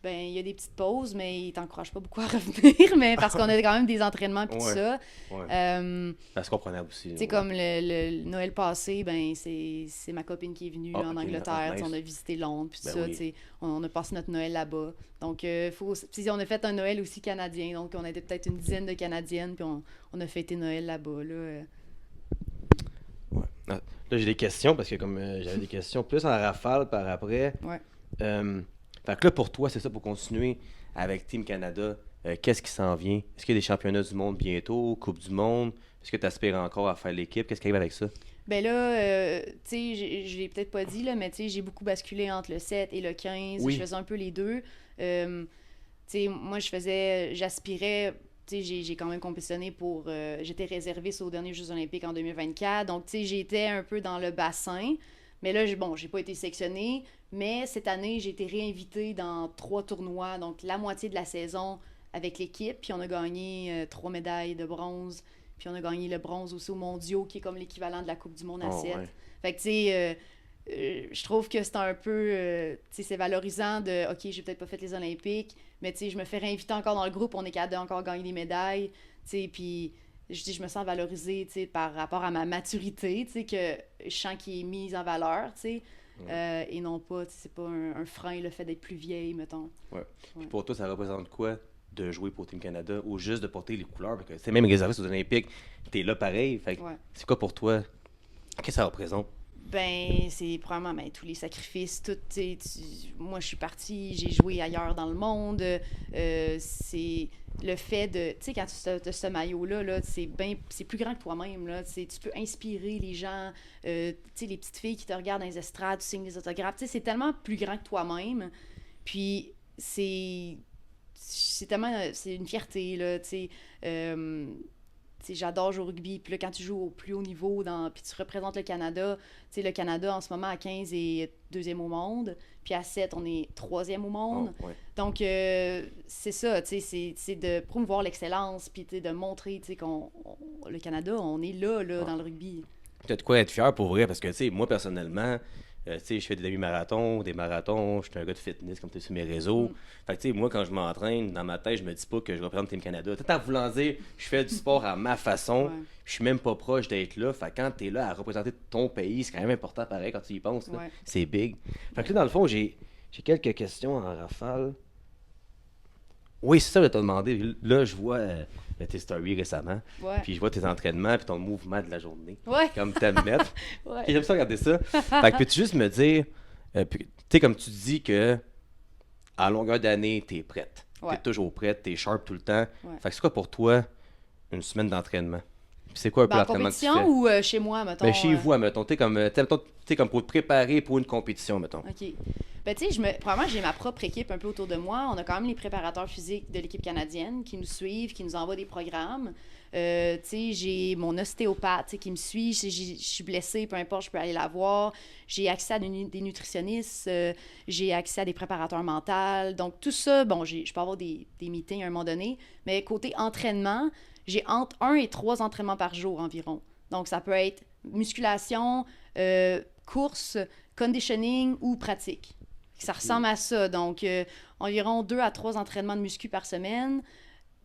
S2: Ben, il y a des petites pauses, mais ils t'encouragent pas beaucoup à revenir, mais parce qu'on a quand même des entraînements puis tout
S1: Ouais.
S2: ça.
S1: Ouais. C'est comprenable aussi.
S2: Tu sais, comme le Noël passé, ben c'est ma copine qui est venue
S1: Ah,
S2: en
S1: ok,
S2: Angleterre.
S1: nice.
S2: On a visité Londres, puis
S1: Ben
S2: ça,
S1: oui.
S2: tu sais, on a passé notre Noël là-bas. Donc, puis on a fait un Noël aussi canadien. Donc, on était peut-être une dizaine de Canadiennes, puis on a fêté Noël là-bas. Là.
S1: Ouais. Ah, là, j'ai des questions parce que comme j'avais des questions plus en rafale par après.
S2: Ouais.
S1: Fait que là, pour toi, c'est ça, pour continuer avec Team Canada, qu'est-ce qui s'en vient? Est-ce qu'il y a des championnats du monde bientôt, Coupe du monde? Est-ce que tu aspires encore à faire l'équipe? Qu'est-ce qui arrive avec ça?
S2: Ben là, tu sais, je l'ai peut-être pas dit, là, mais tu sais, j'ai beaucoup basculé entre le 7 et le 15.
S1: Oui.
S2: Je faisais un peu les deux. Tu sais, moi, j'aspirais, tu sais, j'ai quand même compétitionné pour, j'étais réserviste aux derniers Jeux olympiques en 2024. Donc, tu sais, j'étais un peu dans le bassin. Mais là, j'ai pas été sélectionnée. Mais cette année, j'ai été réinvitée dans 3 tournois, donc la moitié de la saison avec l'équipe. Puis on a gagné 3 médailles de bronze. Puis on a gagné le bronze aussi aux mondiaux, qui est comme l'équivalent de la Coupe du monde à 7.
S1: Ouais.
S2: Fait que, tu sais, je trouve que c'est un peu, tu sais, c'est valorisant de, OK, j'ai peut-être pas fait les Olympiques, mais tu sais, je me fais réinviter encore dans le groupe, on est capable de encore gagner des médailles, tu sais, puis je me sens valorisée, tu sais, par rapport à ma maturité, tu sais, que je sens qui est mise en valeur, tu sais, et non pas, tu sais, c'est pas un frein, le fait d'être plus vieille, mettons.
S1: Ouais. Puis pour toi, ça représente quoi de jouer pour Team Canada ou juste de porter les couleurs? Parce que c'est même réserviste aux Olympiques, t'es là pareil. Fait que
S2: Ouais.
S1: c'est quoi pour toi? Qu'est-ce que ça représente?
S2: Ben, c'est probablement tous les sacrifices, tout, moi je suis partie, j'ai joué ailleurs dans le monde, c'est le fait de, tu sais, quand tu as ce maillot-là, là, c'est plus grand que toi-même, là, tu peux inspirer les gens, tu sais, les petites filles qui te regardent dans les estrades, tu signes des autographes, tu sais, c'est tellement plus grand que toi-même, puis c'est tellement, c'est une fierté, là, tu sais, j'adore jouer au rugby. Puis là, quand tu joues au plus haut niveau, puis tu représentes le Canada, le Canada, en ce moment, à 15, est 2e au monde. Puis à 7, on est 3e au monde.
S1: Oh, ouais.
S2: Donc, c'est ça, c'est de promouvoir l'excellence, puis de montrer le Canada, on est là dans le rugby.
S1: Peut-être quoi être fier pour vrai, parce que, tu sais, moi, personnellement, tu sais, je fais des demi-marathons, des marathons, je suis un gars de fitness, comme tu es sur mes réseaux. Fait que, tu sais, moi, quand je m'entraîne, dans ma tête, je me dis pas que je représente Team Canada. Tout en voulant dire, je fais du sport à ma façon,
S2: Ouais.
S1: je suis même pas proche d'être là. Fait que quand t'es là à représenter ton pays, c'est quand même important, pareil, quand tu y penses. Là.
S2: Ouais.
S1: C'est big. Fait que là, dans le fond, j'ai quelques questions en rafale. Oui, c'est ça que tu as demandé. Là, je vois tes stories récemment,
S2: Ouais.
S1: puis je vois tes entraînements, puis ton mouvement de la journée.
S2: Ouais.
S1: Comme t'aimes mettre.
S2: Ouais.
S1: Puis j'aime ça regarder ça. Fait que peux-tu juste me dire, tu sais, comme tu dis que à longueur d'année, t'es prête.
S2: Ouais.
S1: T'es toujours prête, t'es sharp tout le temps.
S2: Ouais.
S1: Fait que c'est quoi pour toi une semaine d'entraînement? Puis c'est quoi un peu
S2: Ben, en
S1: l'entraînement que tu fais?
S2: compétition ou chez moi, mettons?
S1: Ben, chez vous, admettons. T'es comme pour te préparer pour une compétition, mettons.
S2: OK. Ben, tu sais, probablement, j'ai ma propre équipe un peu autour de moi. On a quand même les préparateurs physiques de l'équipe canadienne qui nous suivent, qui nous envoient des programmes. Tu sais, j'ai mon ostéopathe tu sais, qui me suit. Si je suis blessée, peu importe, je peux aller la voir. J'ai accès à des nutritionnistes. J'ai accès à des préparateurs mentaux. Donc, tout ça, bon, je peux avoir des meetings à un moment donné. Mais côté entraînement, j'ai entre 1 et 3 entraînements par jour environ. Donc, ça peut être musculation, course, conditioning ou pratique. Ça ressemble à ça. Donc, environ 2 à 3 entraînements de muscu par semaine,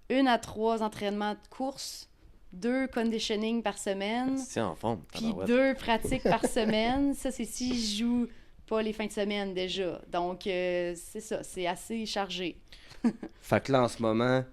S2: 1 à 3 entraînements de course, 2 conditioning par semaine,
S1: C'est en forme.
S2: puis
S1: tabarouette.
S2: 2 pratiques par semaine. Ça, c'est si je joue pas les fins de semaine déjà. Donc, c'est ça, c'est assez chargé.
S1: Fait que là, en ce moment,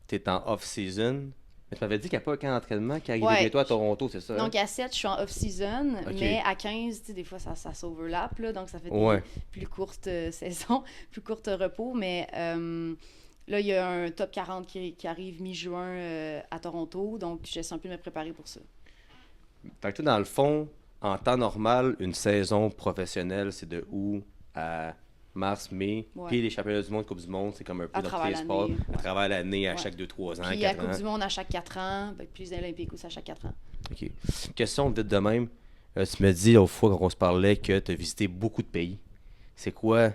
S1: t'es en off-season. Mais tu m'avais dit qu'il n'y a pas un camp d'entraînement qui arrive
S2: Ouais.
S1: bientôt à Toronto, c'est ça?
S2: Donc, à 7, je suis en off-season,
S1: Ok.
S2: mais à 15, tu sais, des fois, ça s'overlap, là, donc ça fait
S1: Ouais.
S2: des plus courtes saisons, plus courtes repos, mais là, il y a un top 40 qui arrive mi-juin à Toronto, donc j'essaie un peu de me préparer pour ça.
S1: Fait que toi, dans le fond, en temps normal, une saison professionnelle, c'est de août à mars, mai.
S2: Ouais.
S1: Puis les championnats du monde, Coupe du monde, c'est comme un peu
S2: À
S1: dans tous
S2: travers
S1: les sports,
S2: l'année,
S1: à
S2: ouais.
S1: travers l'année, à
S2: Ouais.
S1: chaque 2-3 ans,
S2: Puis la
S1: 4
S2: Coupe
S1: ans.
S2: du monde à chaque 4 ans, puis les Olympiques aussi à chaque 4 ans.
S1: OK. Question vite de même. Tu me dis, l'autre fois, quand on se parlait, que tu as visité beaucoup de pays. C'est quoi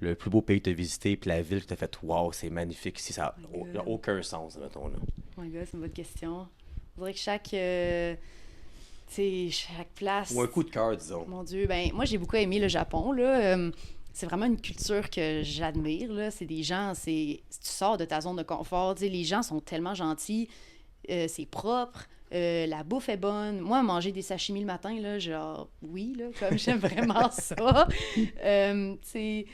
S1: le plus beau pays que tu as visité, puis la ville que tu as fait, waouh, c'est magnifique ici, ça n'a aucun sens, mettons. Là.
S2: Oh my God, c'est une bonne question. On dirait que chaque place...
S1: Ou un coup de cœur, disons.
S2: Mon Dieu, ben moi, j'ai beaucoup aimé le Japon, là. C'est vraiment une culture que j'admire, là. C'est des gens, tu sors de ta zone de confort, tu sais, les gens sont tellement gentils, c'est propre, la bouffe est bonne. Moi, manger des sashimi le matin, là, genre, oui, là, comme j'aime vraiment ça. Tu sais,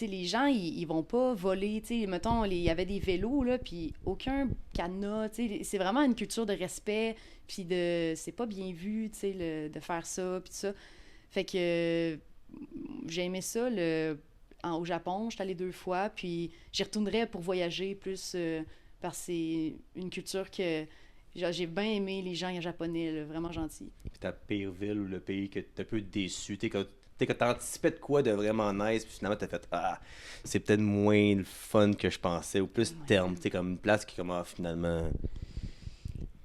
S2: les gens, ils vont pas voler, tu sais, mettons, il y avait des vélos, là, puis aucun cadenas, tu sais, c'est vraiment une culture de respect, puis c'est pas bien vu, tu sais, de faire ça, puis tout ça. Fait que j'ai aimé ça, au Japon, j'étais allée 2 fois, puis j'y retournerais pour voyager plus, parce que c'est une culture que genre, j'ai bien aimé les gens japonais, là, vraiment gentils.
S1: Puis ta pire ville ou le pays que t'es un peu déçu, que t'anticipais de quoi de vraiment nice, puis finalement t'as fait ah, c'est peut-être moins le fun que je pensais, ou plus terme, tu sais, comme une place qui commence finalement.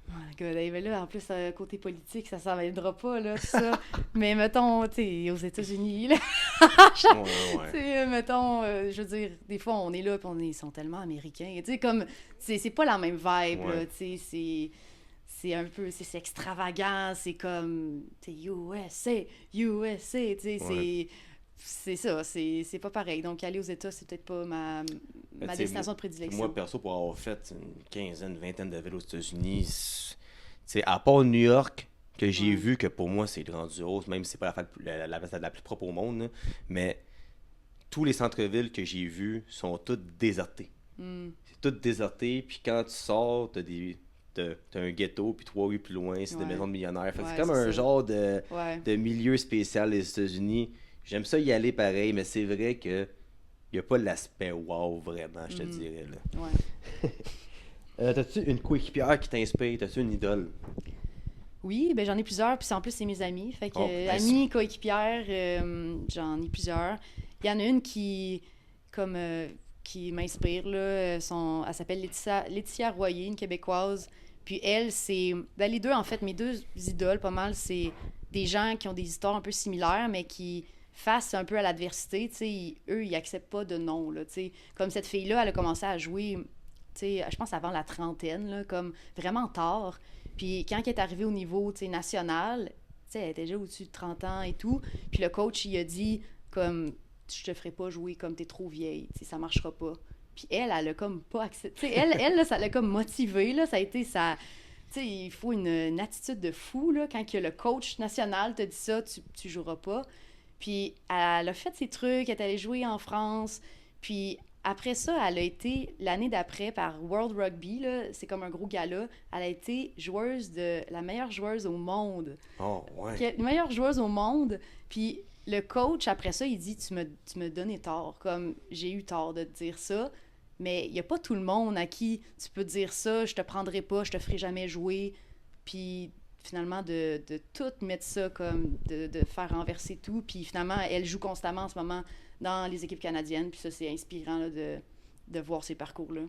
S2: Oh my God, hey, ben là, en plus, côté politique, ça s'en viendra pas, là, tout ça. Mais mettons, tu sais, aux États-Unis, là,
S1: Ouais.
S2: tu sais, mettons, je veux dire, des fois, on est là, puis ils sont tellement américains, tu sais, comme, c'est pas la même vibe, là,
S1: Ouais.
S2: tu sais, c'est un peu, c'est extravagant, c'est comme, tu sais, USA, tu sais,
S1: Ouais.
S2: c'est ça, c'est pas pareil. Donc, aller aux États, c'est peut-être pas ma
S1: Tu sais,
S2: destination de prédilection.
S1: Moi, perso, pour avoir fait une quinzaine, vingtaine de villes aux États-Unis, c'est à part New York, que j'ai
S2: Ouais.
S1: vu que pour moi, c'est grandiose, même si c'est pas la place la plus propre au monde, là, mais tous les centres-villes que j'ai vus sont tous désertés.
S2: Hmm.
S1: C'est tout déserté, puis quand tu sors, t'as un ghetto, puis 3 rues plus loin, c'est des
S2: Ouais.
S1: maisons de millionnaires. Fait que
S2: Ouais,
S1: c'est comme
S2: c'est
S1: un
S2: ça.
S1: genre
S2: Ouais.
S1: de milieu spécial des États-Unis. J'aime ça y aller pareil, mais c'est vrai que y a pas l'aspect wow vraiment, je te dirais. Là.
S2: Ouais.
S1: T'as-tu une coéquipière qui t'inspire? T'as-tu une idole?
S2: Oui, ben j'en ai plusieurs, puis en plus, c'est mes amis. Fait que,
S1: Oh, nice.
S2: amis, coéquipières, j'en ai plusieurs. Il y en a une comme, qui m'inspire, là. Elle s'appelle Laetitia Royer, une Québécoise. Puis elle, ben, les deux, en fait, mes deux idoles, pas mal, c'est des gens qui ont des histoires un peu similaires, mais qui face un peu à l'adversité, tu sais, eux, ils acceptent pas de non, là, tu sais. Comme cette fille-là, elle a commencé à jouer, tu sais, je pense avant la trentaine, là, comme vraiment tard. Puis quand elle est arrivée au niveau, tu sais, national, tu sais, elle était déjà au-dessus de 30 ans et tout. Puis le coach, il a dit, comme, je te ferai pas jouer comme t'es trop vieille, tu sais, ça marchera pas. Puis elle a comme pas accepté. Tu sais, elle là, ça l'a comme motivée, là, ça a été sa... Tu sais, il faut une attitude de fou, là, quand que le coach national te dit ça, tu joueras pas. Puis elle a fait ses trucs, elle est allée jouer en France. Puis après ça, elle a été, l'année d'après, par World Rugby, là, c'est comme un gros gala, elle a été la meilleure joueuse au monde.
S1: Oh, ouais.
S2: La meilleure joueuse au monde. Puis le coach, après ça, il dit, tu me donnais tort. Comme, j'ai eu tort de te dire ça. Mais il n'y a pas tout le monde à qui tu peux dire ça, je te prendrai pas, je te ferai jamais jouer. Puis finalement, de tout mettre ça comme, de faire renverser tout. Puis finalement, elle joue constamment en ce moment dans les équipes canadiennes. Puis ça, c'est inspirant là, de voir ces parcours-là.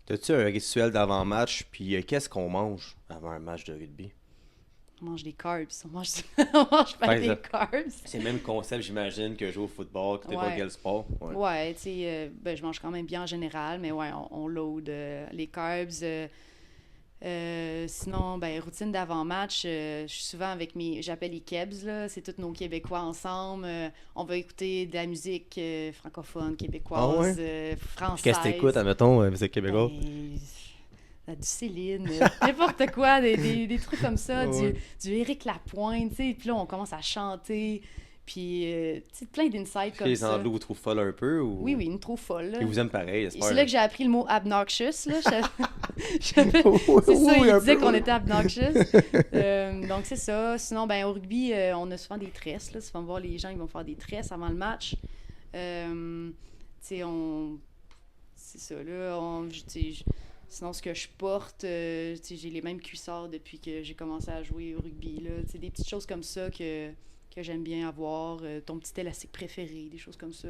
S1: T'as-tu un rituel d'avant-match? Puis qu'est-ce qu'on mange avant un match de rugby?
S2: On mange des carbs, on mange pas
S1: Ouais,
S2: des
S1: ça.
S2: carbs.
S1: C'est le même concept, j'imagine, que jouer au football, que n'importe
S2: Ouais.
S1: quel sport. Ouais.
S2: Ouais, tu sais, ben, je mange quand même bien en général, mais ouais, on load les carbs. Sinon, ben, routine d'avant-match, je suis souvent avec j'appelle les Kebs, là, c'est tous nos Québécois ensemble. On va écouter de la musique francophone, québécoise,
S1: Ah ouais? Puis
S2: française.
S1: qu'est-ce que t'écoutes, admettons, musique québécoise?
S2: Du Céline, n'importe quoi, des trucs comme ça,
S1: Ouais.
S2: du Éric Lapointe, tu sais, puis là, on commence à chanter, puis, tu sais, plein d'insights comme
S1: Les
S2: ça.
S1: Anglo vous trouvent folle un peu ou...
S2: Oui, oui, une trop folle, là.
S1: Ils vous aiment pareil,
S2: Et
S1: j'espère.
S2: c'est là que j'ai appris le mot obnoxious, là. C'est ça,
S1: Oui,
S2: il
S1: un
S2: disait
S1: peu,
S2: qu'on
S1: oui.
S2: était obnoxious. Donc, c'est ça. Sinon, ben, au rugby, on a souvent des tresses, là. Souvent, voir les gens, ils vont faire des tresses avant le match. Tu sais, c'est ça, là. Sinon, ce que je porte, tu sais, j'ai les mêmes cuissards depuis que j'ai commencé à jouer au rugby, là. Tu sais, des petites choses comme ça que j'aime bien avoir. Ton petit élastique préféré, des choses comme ça,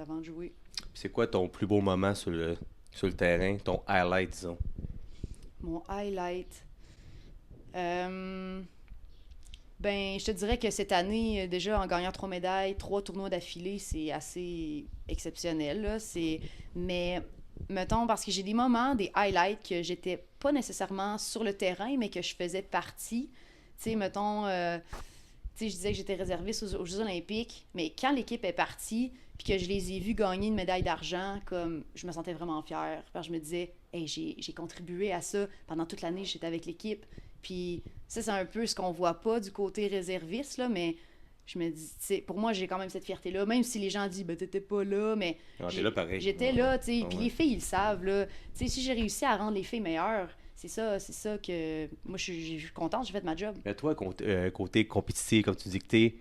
S2: avant de jouer.
S1: C'est quoi ton plus beau moment sur le terrain, ton highlight, disons?
S2: Mon highlight. Ben, je te dirais que cette année, déjà en gagnant 3 médailles, 3 tournois d'affilée, c'est assez exceptionnel, là. Mais mettons, parce que j'ai des moments, des highlights que j'étais pas nécessairement sur le terrain, mais que je faisais partie. Tu sais, mettons, tu sais, je disais que j'étais réserviste aux Jeux olympiques, mais quand l'équipe est partie, puis que je les ai vus gagner une médaille d'argent, comme je me sentais vraiment fière. Parce que je me disais, hey, j'ai contribué à ça pendant toute l'année, j'étais avec l'équipe. Puis ça, c'est un peu ce qu'on voit pas du côté réserviste, là, mais je me dis, tu sais, pour moi, j'ai quand même cette fierté-là, même si les gens disent, ben, t'étais pas là, mais
S1: T'es là pareil.
S2: j'étais là, tu sais, puis les filles, ils le savent, là. Tu sais, si j'ai réussi à rendre les filles meilleures, c'est ça que, moi, je suis contente, j'ai fait ma job.
S1: Mais toi, côté compétitif, comme tu dis que t'es,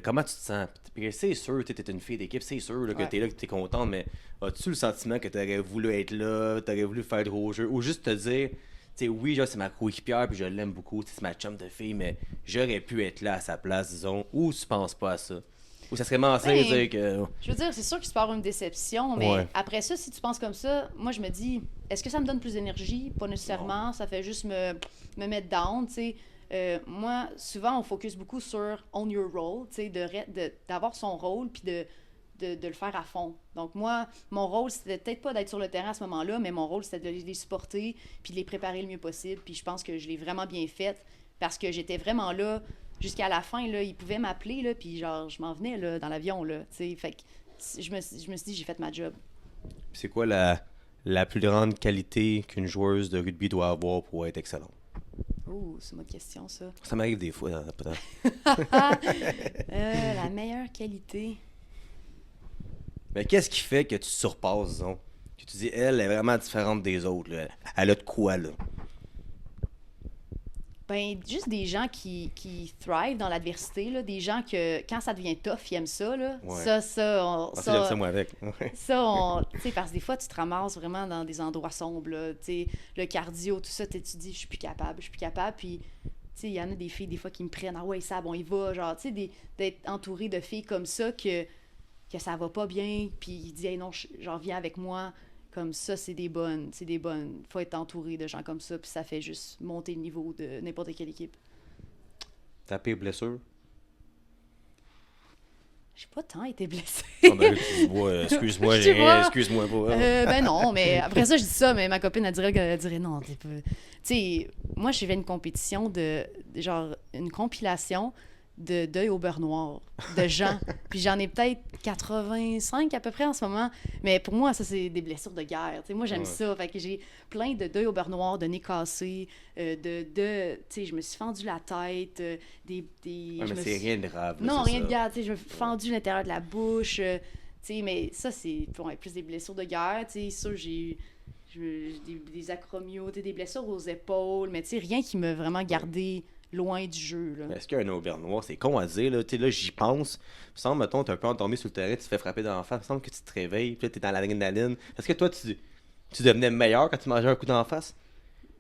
S1: comment tu te sens? Parce que c'est sûr, t'es une fille d'équipe, c'est sûr là, que
S2: Ouais.
S1: t'es là, que t'es contente, mais as-tu le sentiment que t'aurais voulu être là, t'aurais voulu faire de gros jeux, ou juste te dire, tu sais, oui, genre, c'est ma coéquipière, puis je l'aime beaucoup, tu sais, c'est ma chum de fille, mais j'aurais pu être là à sa place, disons, ou tu penses pas à ça? Ou ça serait mentir de
S2: Ben,
S1: dire que...
S2: Je veux dire, c'est sûr qu'il se peut avoir une déception, mais
S1: Ouais.
S2: après ça, si tu penses comme ça, moi, je me dis, est-ce que ça me donne plus d'énergie? Pas nécessairement. Ça fait juste me mettre down, tu sais. Moi, souvent, on focus beaucoup sur own your role, tu sais, d'avoir son rôle, puis de le faire à fond. Donc, moi, mon rôle, c'était peut-être pas d'être sur le terrain à ce moment-là, mais mon rôle, c'était de les supporter, puis de les préparer le mieux possible. Puis je pense que je l'ai vraiment bien fait, parce que j'étais vraiment là jusqu'à la fin, là, ils pouvaient m'appeler, là, puis genre, je m'en venais, là, dans l'avion, là, tu sais. Fait que je me suis dit, j'ai fait ma job.
S1: C'est quoi la plus grande qualité qu'une joueuse de rugby doit avoir pour être excellente?
S2: Oh, c'est une bonne question, ça.
S1: Ça m'arrive des fois, peut-être.
S2: La meilleure qualité.
S1: Mais qu'est-ce qui fait que tu surpasses, disons? Que tu dis, elle est vraiment différente des autres, là. Elle a de quoi, là?
S2: Ben, juste des gens qui thrive dans l'adversité, là, des gens que, quand ça devient tough, ils aiment ça, là.
S1: Ouais.
S2: Ça,
S1: Ah, ça, j'aime ça, moi, avec. Ouais.
S2: tu sais, parce que des fois, tu te ramasses vraiment dans des endroits sombres, là. Tu sais, le cardio, tout ça, tu dis, je suis plus capable, puis, tu sais, il y en a des filles, des fois, qui me prennent, ah ouais, ça, bon, il va, genre, tu sais, d'être entouré de filles comme ça, que ça va pas bien, puis il dit, hey, non, j'en viens avec moi. Comme ça, c'est des bonnes. Faut être entouré de gens comme ça, puis ça fait juste monter le niveau de n'importe quelle équipe.
S1: Ta pire blessure?
S2: J'ai pas tant été blessée.
S1: Ah ben, excuse-moi,
S2: Je sais pas.
S1: excuse-moi pas.
S2: Ben non, mais après ça, je dis ça, mais ma copine, elle dirait non, t'es pas... Tu sais, moi, j'ai fait une compétition genre, une compilation de deuil au beurre noir, de gens. Puis j'en ai peut-être 85 à peu près en ce moment. Mais pour moi, ça, c'est des blessures de guerre. Tu sais, moi, j'aime
S1: Ouais.
S2: ça. Fait que j'ai plein de deuil au beurre noir, de nez cassé, tu sais, je me suis fendu la tête,
S1: Ouais,
S2: je
S1: mais
S2: me
S1: c'est
S2: suis-
S1: rien de grave. là,
S2: Non,
S1: c'est
S2: rien de
S1: ça.
S2: grave. Tu sais, je me suis fendu l'intérieur de la bouche. Tu sais, mais ça, c'est plus des blessures de guerre. Tu sais, ça, j'ai eu des acromios, tu sais, des blessures aux épaules. Mais tu sais, rien qui m'a vraiment gardé loin du jeu, là.
S1: Mais est-ce qu'il y a un aubert noir? C'est con à dire, là. Tu sais, là, j'y pense. Il me semble, mettons, t'es un peu endormi sur le terrain, tu te fais frapper dans la face. Il me semble que tu te réveilles, puis là, t'es dans l'adrénaline. Est-ce que toi, tu devenais meilleur quand tu mangeais un coup d'en face?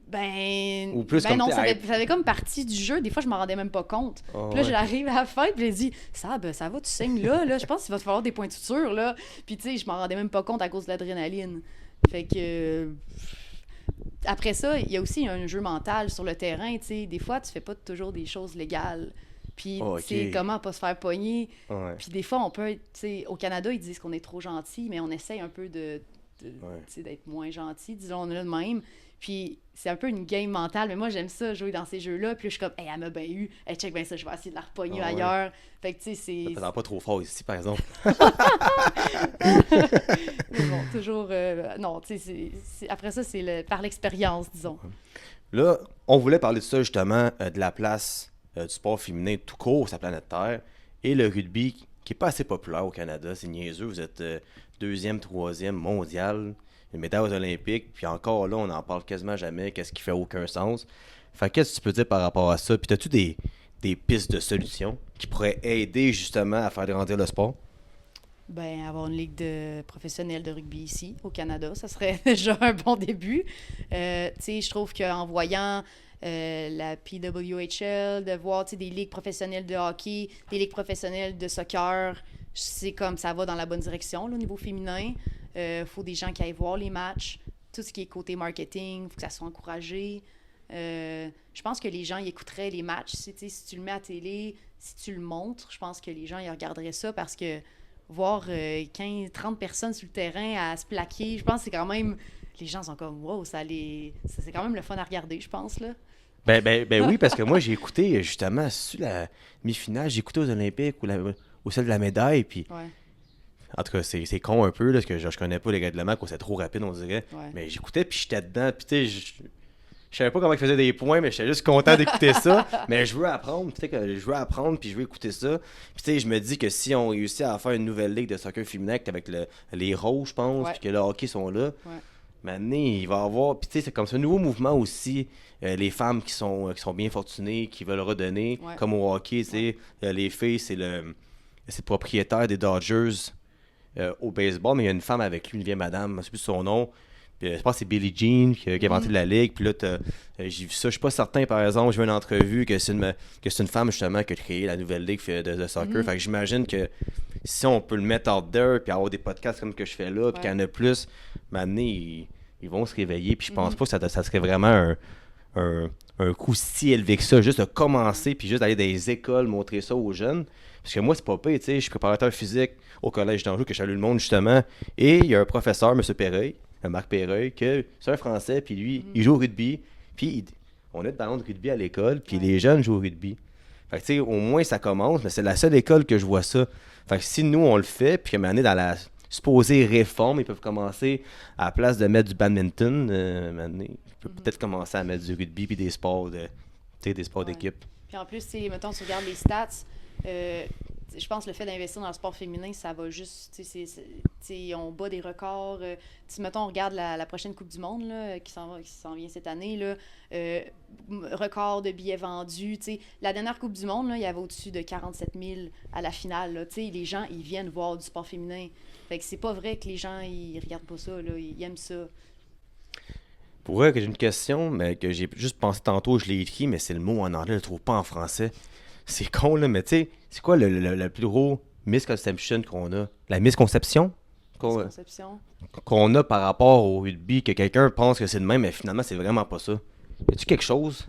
S2: Ben,
S1: Ou plus
S2: ben
S1: comme
S2: non,
S1: t'es
S2: ça fait comme partie du jeu. Des fois, je m'en rendais même pas compte.
S1: Ah
S2: Puis là,
S1: ouais.
S2: j'arrive à la fin, puis j'ai dit, ça va, tu saignes là. Je pense qu'il va te falloir des points de suture, là. Puis tu sais, je m'en rendais même pas compte à cause de l'adrénaline. Fait que. Après ça, il y a aussi un jeu mental sur le terrain, tu sais. Des fois, tu fais pas toujours des choses légales. Puis,
S1: Oh,
S2: tu sais,
S1: ok.
S2: comment pas se faire pogner.
S1: Ouais.
S2: Puis des fois, on peut être, tu sais, au Canada, ils disent qu'on est trop gentil, mais on essaye un peu
S1: Ouais.
S2: tu sais, d'être moins gentil, disons-le de même. Puis c'est un peu une game mentale, mais moi, j'aime ça, jouer dans ces jeux-là. Puis là, je suis comme, hey, elle m'a bien eu. Hey, check bien ça, je vais essayer de la repogner
S1: Ah ouais.
S2: ailleurs. Fait que, tu sais, c'est.
S1: Ça pas trop fort ici, par exemple.
S2: Mais bon, toujours. Non, tu sais, après ça, c'est par l'expérience, disons.
S1: Là, on voulait parler de ça, justement, de la place du sport féminin tout court sur la planète Terre et le rugby qui est pas assez populaire au Canada. C'est niaiseux. Vous êtes deuxième, troisième mondial, une médaille aux Olympiques, puis encore là, on n'en parle quasiment jamais, qu'est-ce qui fait aucun sens. Fait qu'est-ce que tu peux dire par rapport à ça? Puis as-tu des pistes de solutions qui pourraient aider justement à faire grandir le sport?
S2: Ben, avoir une ligue professionnelle de rugby ici, au Canada, ça serait déjà un bon début. Tu sais, je trouve qu'en voyant la PWHL, de voir, tu sais, des ligues professionnelles de hockey, des ligues professionnelles de soccer, c'est comme ça va dans la bonne direction, là, au niveau féminin. Faut des gens qui aillent voir les matchs. Tout ce qui est côté marketing, faut que ça soit encouragé. Je pense que les gens ils écouteraient les matchs. Si tu le mets à télé, si tu le montres, je pense que les gens ils regarderaient ça parce que voir 15, 30 personnes sur le terrain à se plaquer, je pense que c'est quand même... Les gens sont comme, wow, c'est quand même le fun à regarder, je pense, là.
S1: Ben oui, parce que moi, j'ai écouté justement sur la mi-finale, j'ai écouté aux Olympiques ou celle de la médaille, puis
S2: Ouais,
S1: en tout cas, c'est con un peu, là, parce que je connais pas les règlements, que c'est trop rapide, on dirait.
S2: ouais.
S1: Mais j'écoutais, puis j'étais dedans, puis tu sais, je savais pas comment ils faisaient des points, mais j'étais juste content d'écouter ça. Mais je veux apprendre, tu sais, que je veux apprendre, puis je veux écouter ça. Puis tu sais, je me dis que si on réussit à faire une nouvelle ligue de soccer féminin avec les Roses, je pense,
S2: Ouais.
S1: puis que le hockey sont là,
S2: Ouais.
S1: maintenant, il va y avoir. Puis tu sais, c'est comme ce nouveau mouvement aussi, les femmes qui sont bien fortunées, qui veulent redonner,
S2: Ouais.
S1: comme au hockey, tu sais, les filles, c'est le propriétaire des Dodgers au baseball, mais il y a une femme avec lui, une vieille madame, je ne sais plus son nom. Puis, je pense que c'est Billie Jean qui a inventé la ligue. Puis là, j'ai vu ça. Je suis pas certain, par exemple, j'ai vu une entrevue que c'est une femme justement qui a créé la nouvelle ligue de soccer. Fait que j'imagine que si on peut le mettre out there puis avoir des podcasts comme que je fais là, puis qu'il y en a plus, maintenant, ils vont se réveiller. Puis je pense pas que ça serait vraiment un coût si élevé que ça, juste de commencer puis juste d'aller dans les écoles, montrer ça aux jeunes. Parce que moi, c'est pas pire, tu sais, je suis préparateur physique au Collège d'Anjou, que je salue le monde, justement. Et il y a un professeur, M. Perreuil, Marc Perreuil, que c'est un Français, puis lui, il joue au rugby. Puis on a de ballon de rugby à l'école, puis les jeunes jouent au rugby. Fait que, tu sais, au moins, ça commence, mais c'est la seule école que je vois ça. Fait que si nous, on le fait, puis qu'à un moment donné, dans la supposée réforme, ils peuvent commencer, à la place de mettre du badminton, maintenant, ils peuvent peut-être commencer à mettre du rugby puis des sports des sports d'équipe.
S2: Puis en plus, mettons, tu regardes les stats, je pense que le fait d'investir dans le sport féminin, ça va juste, on bat des records. Mettons, on regarde la prochaine Coupe du Monde là, qui s'en vient cette année, là, record de billets vendus. La dernière Coupe du Monde, là, il y avait au-dessus de 47 000 à la finale. Là, les gens, ils viennent voir du sport féminin. Fait que c'est pas vrai que les gens, ils regardent pas ça, là, ils aiment ça.
S1: Pour vrai, que j'ai une question, mais que j'ai juste pensé tantôt, je l'ai écrit, mais c'est le mot en anglais, je le trouve pas en français. C'est con, là, mais tu sais, c'est quoi le plus gros misconception qu'on a? La misconception?
S2: Conception.
S1: Qu'on a par rapport au rugby, que quelqu'un pense que c'est le même, mais finalement, c'est vraiment pas ça. Y a-tu quelque chose?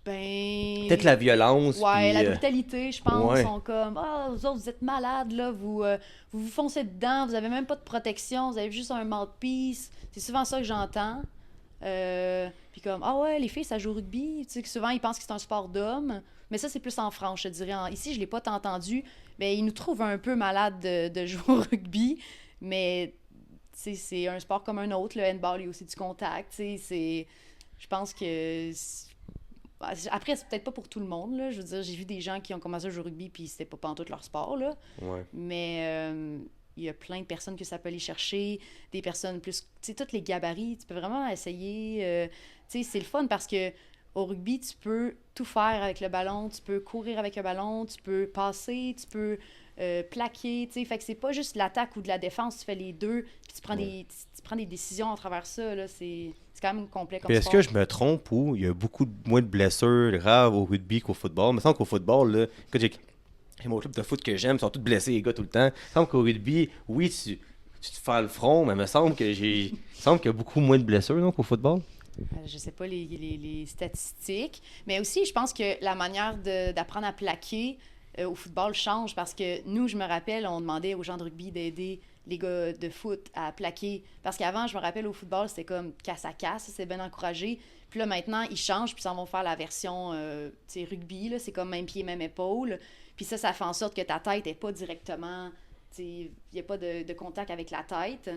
S2: Ben...
S1: Peut-être la violence.
S2: Ouais,
S1: puis,
S2: la brutalité, je pense,
S1: ouais.
S2: sont comme « Ah, vous autres, vous êtes malades, là, vous foncez dedans, vous avez même pas de protection, vous avez juste un mouthpiece. » C'est souvent ça que j'entends. Puis comme « Ah ouais, les filles, ça joue au rugby. » Tu sais, que souvent, ils pensent que c'est un sport d'hommes. Mais ça, c'est plus en France, je te dirais. Ici, je l'ai pas tant entendu. Mais ils nous trouvent un peu malades de jouer au rugby. Mais c'est un sport comme un autre. Le handball, il y a aussi du contact. Je pense que... Après, c'est peut-être pas pour tout le monde, là. Je veux dire, j'ai vu des gens qui ont commencé à jouer au rugby puis c'était pas pantoute leur sport, là.
S1: Ouais.
S2: Mais il y a plein de personnes que ça peut aller chercher, des personnes plus... Tu sais, tous les gabarits, tu peux vraiment essayer... tu sais, c'est le fun parce que au rugby, tu peux tout faire avec le ballon, tu peux courir avec le ballon, tu peux passer, tu peux plaquer, tu sais. Fait que c'est pas juste l'attaque ou de la défense, tu fais les deux, puis tu prends des décisions à travers ça, là. C'est quand même complet comme
S1: Puis est-ce
S2: sport.
S1: que je me trompe ou il y a beaucoup moins de blessures graves au rugby qu'au football? Il me semble qu'au football, là, écoute, j'ai mon club de foot que j'aime, ils sont tous blessés, les gars, tout le temps. Il me semble qu'au rugby, oui, tu te fais le front, mais il me semble qu'il y a beaucoup moins de blessures non, qu'au football.
S2: Je sais pas les statistiques, mais aussi, je pense que la manière d'apprendre à plaquer au football change parce que nous, je me rappelle, on demandait aux gens de rugby d'aider les gars de foot à plaquer. Parce qu'avant, je me rappelle, au football, c'était comme casse à casse, c'est bien encouragé. Puis là, maintenant, ils changent, puis ils s'en vont faire la version rugby, là, c'est comme même pied, même épaule. Puis ça fait en sorte que ta tête n'est pas directement... Il n'y a pas de contact avec la tête.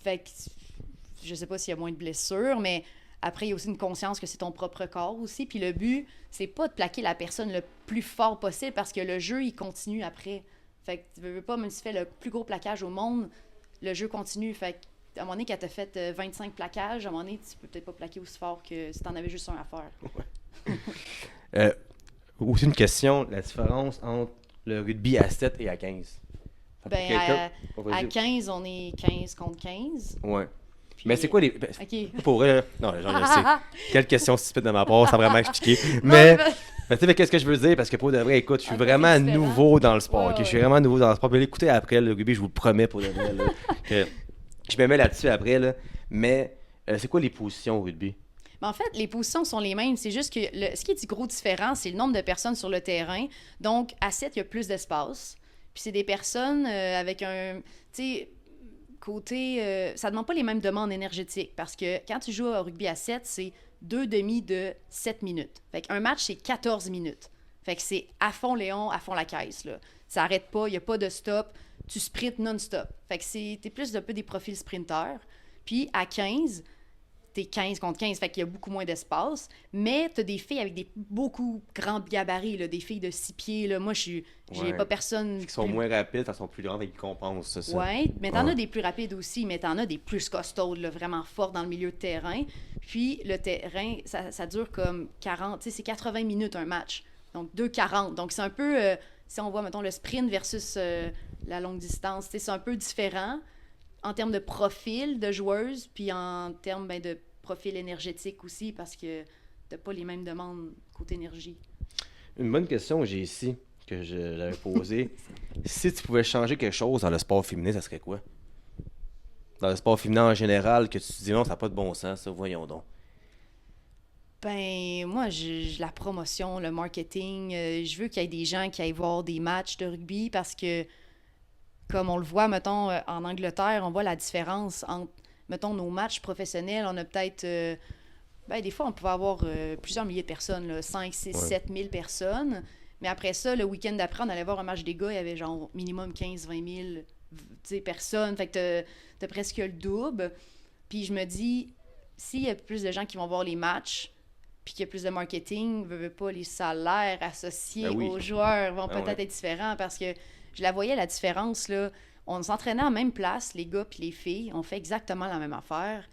S2: Fait que je sais pas s'il y a moins de blessures, mais après, il y a aussi une conscience que c'est ton propre corps aussi. Puis le but, c'est pas de plaquer la personne le plus fort possible parce que le jeu, il continue après. Fait que tu veux pas, même si tu fais le plus gros plaquage au monde, le jeu continue. Fait qu'à un moment donné, quand t'as fait 25 plaquages, à un moment donné, tu peux peut-être pas plaquer aussi fort que si t'en avais juste un à faire.
S1: Aussi une question, la différence entre le rugby à 7 et à 15.
S2: À 15, on est 15 contre 15.
S1: Ouais.
S2: Puis...
S1: Mais c'est quoi les...
S2: OK.
S1: Pour vrai, non, genre, je sais. Quelle question stupide de ma part, sans vraiment expliquer. Mais tu sais, qu'est-ce que je veux dire? Parce que pour de vrai, écoute, je suis vraiment nouveau dans le sport.
S2: Ouais,
S1: okay? Je suis vraiment nouveau dans le sport. Mais l'écouter après, le rugby, je vous le promets pour de vrai. Là, que je me mets là-dessus après. Là. Mais c'est quoi les positions au rugby?
S2: Mais en fait, les positions sont les mêmes. C'est juste que ce qui est du gros différent, c'est le nombre de personnes sur le terrain. Donc, à 7, il y a plus d'espace. Puis Puis c'est des personnes avec un, tu sais, côté... ça demande pas les mêmes demandes énergétiques parce que quand tu joues au rugby à 7, c'est 2 demi de 7 minutes. Fait qu'un match, c'est 14 minutes. Fait que c'est à fond Léon, à fond la caisse, là. Ça arrête pas, il n'y a pas de stop. Tu sprints non-stop. Fait que t'es plus un peu des profils sprinteurs. Puis à 15, t'es 15 contre 15, fait qu'il y a beaucoup moins d'espace. Mais t'as des filles avec des beaucoup grands gabarits, là, des filles de 6 pieds. Là. Moi, j'ai pas personne...
S1: Qui sont moins rapides, elles sont plus grandes et qui compensent, c'est ça.
S2: Ouais, mais t'en as des plus rapides aussi, mais t'en as des plus costauds, là, vraiment forts dans le milieu de terrain. Puis le terrain, ça dure comme 40, tu sais, c'est 80 minutes un match. Donc 2,40. Donc c'est un peu, si on voit, mettons, le sprint versus la longue distance, c'est un peu différent en termes de profil de joueuse, puis en termes de profil énergétique aussi, parce que t'as pas les mêmes demandes côté énergie.
S1: Une bonne question que j'ai ici, que j'avais posée. Si tu pouvais changer quelque chose dans le sport féminin, ça serait quoi? Dans le sport féminin en général, que tu te dis non, ça n'a pas de bon sens, ça, voyons donc.
S2: Ben, moi, la promotion, le marketing, je veux qu'il y ait des gens qui aillent voir des matchs de rugby parce que, comme on le voit, mettons, en Angleterre, on voit la différence entre, mettons, nos matchs professionnels. On a peut-être, des fois, on pouvait avoir plusieurs milliers de personnes, là, 5, 6, 7 000 personnes. Mais après ça, le week-end d'après, on allait voir un match des gars, il y avait genre minimum 15, 20 000 personnes. Fait que t'as presque le double. Puis je me dis, s'il y a plus de gens qui vont voir les matchs, puis qu'il y a plus de marketing, veut pas, les salaires associés aux joueurs vont peut-être être différents parce que je la voyais, la différence, là. On s'entraînait en même place, les gars puis les filles. On fait exactement la même affaire.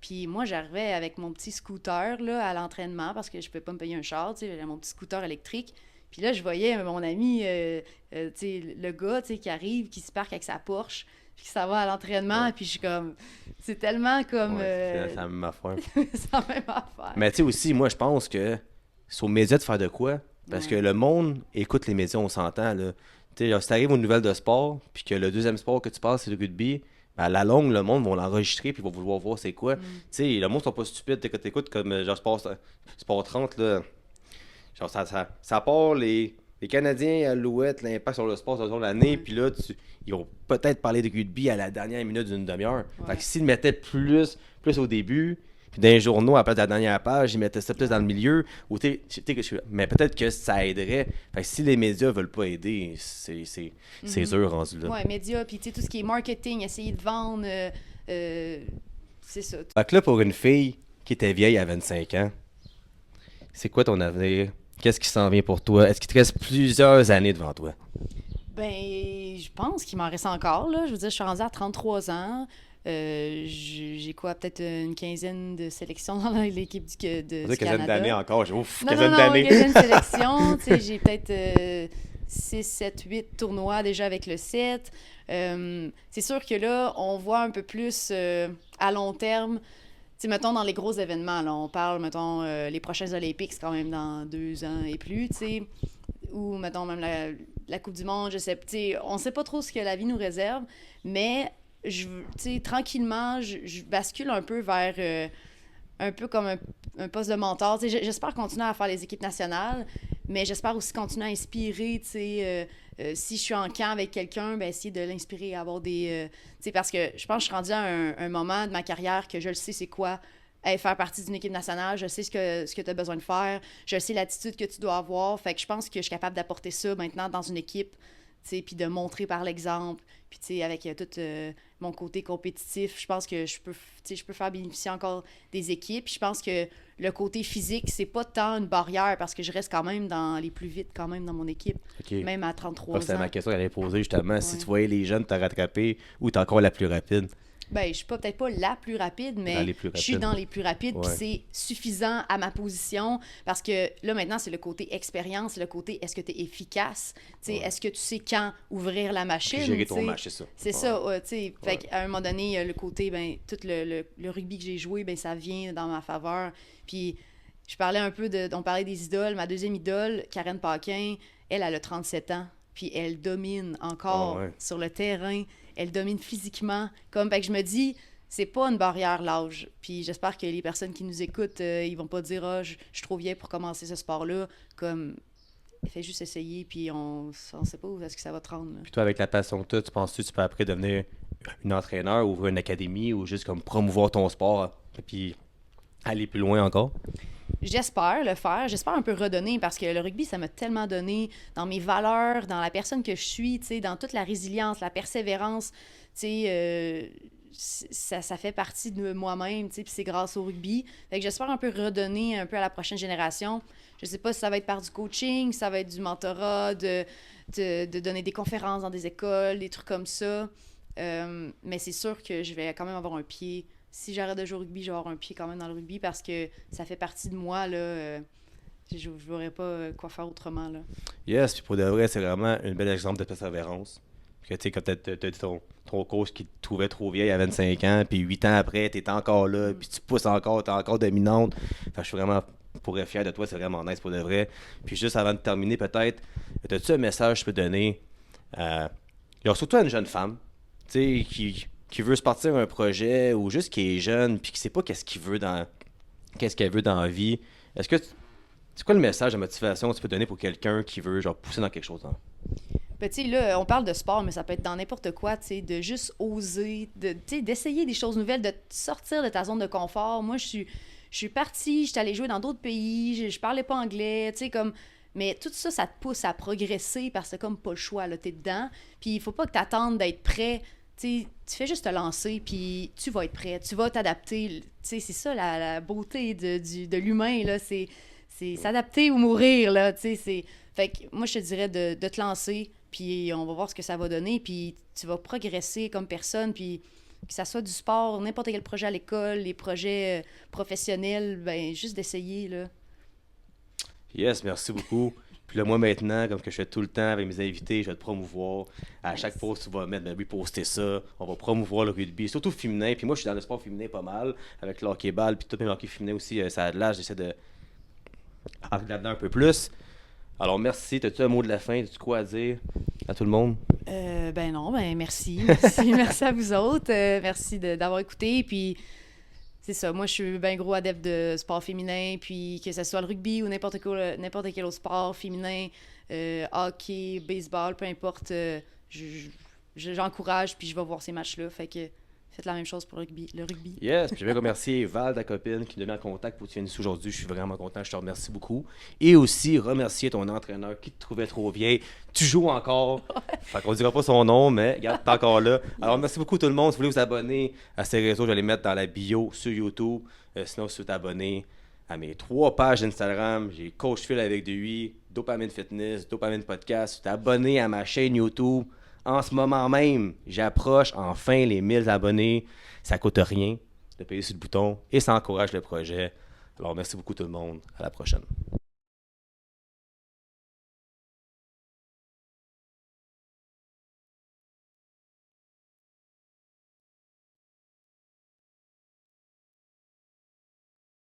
S2: Puis moi, j'arrivais avec mon petit scooter là, à l'entraînement parce que je pouvais pas me payer un char, tu sais, j'avais mon petit scooter électrique. Puis là, je voyais mon ami, tu sais, le gars, tu sais, qui arrive, qui se parque avec sa Porsche, puis qui s'en va à l'entraînement, puis je suis comme... C'est tellement comme...
S1: C'est la même affaire.
S2: c'est la même affaire.
S1: Mais tu sais aussi, moi, je pense que c'est aux médias de faire de quoi. Parce que le monde écoute les médias, on s'entend, là. Tu sais, si t'arrives aux nouvelles de sport, puis que le deuxième sport que tu passes, c'est le rugby, ben, à la longue, le monde va l'enregistrer, puis va vouloir voir c'est quoi. Tu sais, le monde sont pas stupides. T'écoutes comme, genre, Sport 30, là. Genre, ça part les Canadiens, Alouettes, l'impact sur le sport sur l'année, puis là, ils ont peut-être parlé de rugby à la dernière minute d'une demi-heure. Fait que s'ils mettaient plus au début, puis dans les journaux, à la place de la dernière page, ils mettaient ça plus dans le milieu, ou mais peut-être que ça aiderait. Fait que si les médias veulent pas aider, c'est eux rendus là.
S2: Ouais, médias, puis tu sais, tout ce qui est marketing, essayer de vendre, c'est ça.
S1: Fait que là, pour une fille qui était vieille à 25 ans, c'est quoi ton avenir? Qu'est-ce qui s'en vient pour toi? Est-ce qu'il te reste plusieurs années devant toi?
S2: Ben, je pense qu'il m'en reste encore, là. Je veux dire, je suis rendue à 33 ans. J'ai quoi, peut-être une quinzaine de sélections dans l'équipe du Canada.
S1: Quinzaine d'années encore. Ouf,
S2: quinzaine d'années. Quinzaine de sélections. Tu sais, j'ai peut-être 6, 7, 8 tournois déjà avec le 7. C'est sûr que là, on voit un peu plus à long terme. Tu sais, mettons, dans les gros événements, là, on parle, mettons, les prochains Olympiques, c'est quand même dans 2 ans et plus, tu sais. Ou, mettons, même la Coupe du Monde, je sais, tu sais, on sait pas trop ce que la vie nous réserve, mais, tu sais, tranquillement, je bascule un peu vers un peu comme un poste de mentor. Tu sais, j'espère continuer à faire les équipes nationales, mais j'espère aussi continuer à inspirer, tu sais, si je suis en camp avec quelqu'un, ben essayer de l'inspirer à avoir des... tu sais, parce que je pense que je suis rendue à un moment de ma carrière que je le sais c'est quoi faire partie d'une équipe nationale, je sais ce que tu as besoin de faire, je sais l'attitude que tu dois avoir, fait que je pense que je suis capable d'apporter ça maintenant dans une équipe, tu sais, puis de montrer par l'exemple, puis tu sais, avec tout mon côté compétitif, je pense que je peux faire bénéficier encore des équipes, puis je pense que le côté physique, c'est pas tant une barrière, parce que je reste quand même dans les plus vite quand même dans mon équipe, même à 33 ans.
S1: C'était ma question qu'elle allait poser justement, si tu voyais les jeunes te rattraper ou t'es encore la plus rapide.
S2: Ben, je suis peut-être pas la plus rapide, mais je suis dans les plus rapides, puis c'est suffisant à ma position, parce que là, maintenant, c'est le côté expérience, le côté est-ce que tu es efficace, est-ce que tu sais quand ouvrir la machine.
S1: Puis gérer ton match, c'est ça.
S2: C'est ça, tu sais. Fait qu'à un moment donné, le côté, ben, tout le rugby que j'ai joué, ben, ça vient dans ma faveur. Puis je parlais un peu on parlait des idoles. Ma deuxième idole, Karen Paquin, elle a 37 ans, puis elle domine encore sur le terrain. Elle domine physiquement. Fait que je me dis, c'est pas une barrière l'âge. Puis j'espère que les personnes qui nous écoutent, ils vont pas dire « Ah, je suis trop vieille pour commencer ce sport-là ». Comme, fais juste essayer, puis on sait pas où est-ce que ça va te rendre. Là.
S1: Puis toi, avec la passion que tu as, tu penses que tu peux après devenir une entraîneur, ouvrir une académie ou juste comme promouvoir ton sport et puis aller plus loin encore?
S2: J'espère le faire. J'espère un peu redonner parce que le rugby, ça m'a tellement donné dans mes valeurs, dans la personne que je suis, tu sais, dans toute la résilience, la persévérance. Tu sais, ça fait partie de moi-même, tu sais, puis c'est grâce au rugby. Fait que j'espère un peu redonner un peu à la prochaine génération. Je sais pas si ça va être par du coaching, ça va être du mentorat, de donner des conférences dans des écoles, des trucs comme ça. Mais c'est sûr que je vais quand même avoir un pied. Si j'arrête de jouer au rugby, je vais avoir un pied quand même dans le rugby parce que ça fait partie de moi, là. Je ne verrais pas quoi faire autrement, là.
S1: Yes, puis pour de vrai, c'est vraiment un bel exemple de persévérance. Puis que, tu sais, quand t'as dit ton coach qui te trouvait trop vieille à 25 ans, puis 8 ans après, t'es encore là, puis tu pousses encore, t'es encore dominante. Fait que je suis vraiment fier de toi, c'est vraiment nice pour de vrai. Puis juste avant de terminer, peut-être, as-tu un message que je peux donner surtout à une jeune femme, tu sais, qui veut se partir un projet ou juste qui est jeune puis qui sait pas qu'est-ce qu'elle veut dans la vie. C'est quoi le message de motivation que tu peux donner pour quelqu'un qui veut genre pousser dans quelque chose? Hein?
S2: Ben, tu sais, là, on parle de sport, mais ça peut être dans n'importe quoi, tu sais, de juste oser, d'essayer des choses nouvelles, de sortir de ta zone de confort. Moi, je suis partie, je suis allée jouer dans d'autres pays, je parlais pas anglais, tu sais, comme... Mais tout ça, ça te pousse à progresser parce que t'as comme pas le choix, là, t'es dedans. Puis il faut pas que t'attendes d'être prêt. Tu fais juste te lancer, puis tu vas être prêt, tu vas t'adapter. C'est ça la beauté de l'humain, là, c'est s'adapter ou mourir, là, fait que moi, je te dirais de te lancer, puis on va voir ce que ça va donner, puis tu vas progresser comme personne, puis que ça soit du sport, n'importe quel projet à l'école, les projets professionnels, ben juste d'essayer, là.
S1: Yes, merci beaucoup. Puis là, moi, maintenant, comme que je fais tout le temps avec mes invités, je vais te promouvoir. À chaque post, tu vas mettre, ben oui, poster ça. On va promouvoir le rugby, surtout féminin. Puis moi, je suis dans le sport féminin pas mal, avec le hockey-ball, puis tout mes hockey féminin aussi, ça a de l'âge, j'essaie de regarder là-dedans un peu plus. Alors, merci. As-tu un mot de la fin? As-tu quoi à dire à tout le monde?
S2: Ben non, ben merci. Merci à vous autres. Merci d'avoir écouté, puis... C'est ça, moi je suis bien gros adepte de sport féminin, puis que ce soit le rugby ou n'importe quel autre sport féminin, hockey, baseball, peu importe, j'encourage puis je vais voir ces matchs-là, fait que faites la même chose pour le rugby.
S1: Yes, puis je vais remercier Val, ta copine, qui nous a mis en contact pour que tu viennes ici aujourd'hui. Je suis vraiment content, je te remercie beaucoup. Et aussi remercier ton entraîneur qui te trouvait trop vieille. Tu joues encore, fait qu'on dira pas son nom, mais regarde, t'es encore là. Alors merci beaucoup tout le monde. Si vous voulez vous abonner à ces réseaux, je vais les mettre dans la bio sur YouTube. Sinon, si vous êtes abonné à mes 3 pages Instagram, j'ai Coach Phil avec lui, Dopamine Fitness, Dopamine Podcast. Si tu es abonné à ma chaîne YouTube, en ce moment même, j'approche enfin les 1000 abonnés. Ça coûte rien de payer sur le bouton et ça encourage le projet. Alors merci beaucoup tout le monde. À la prochaine.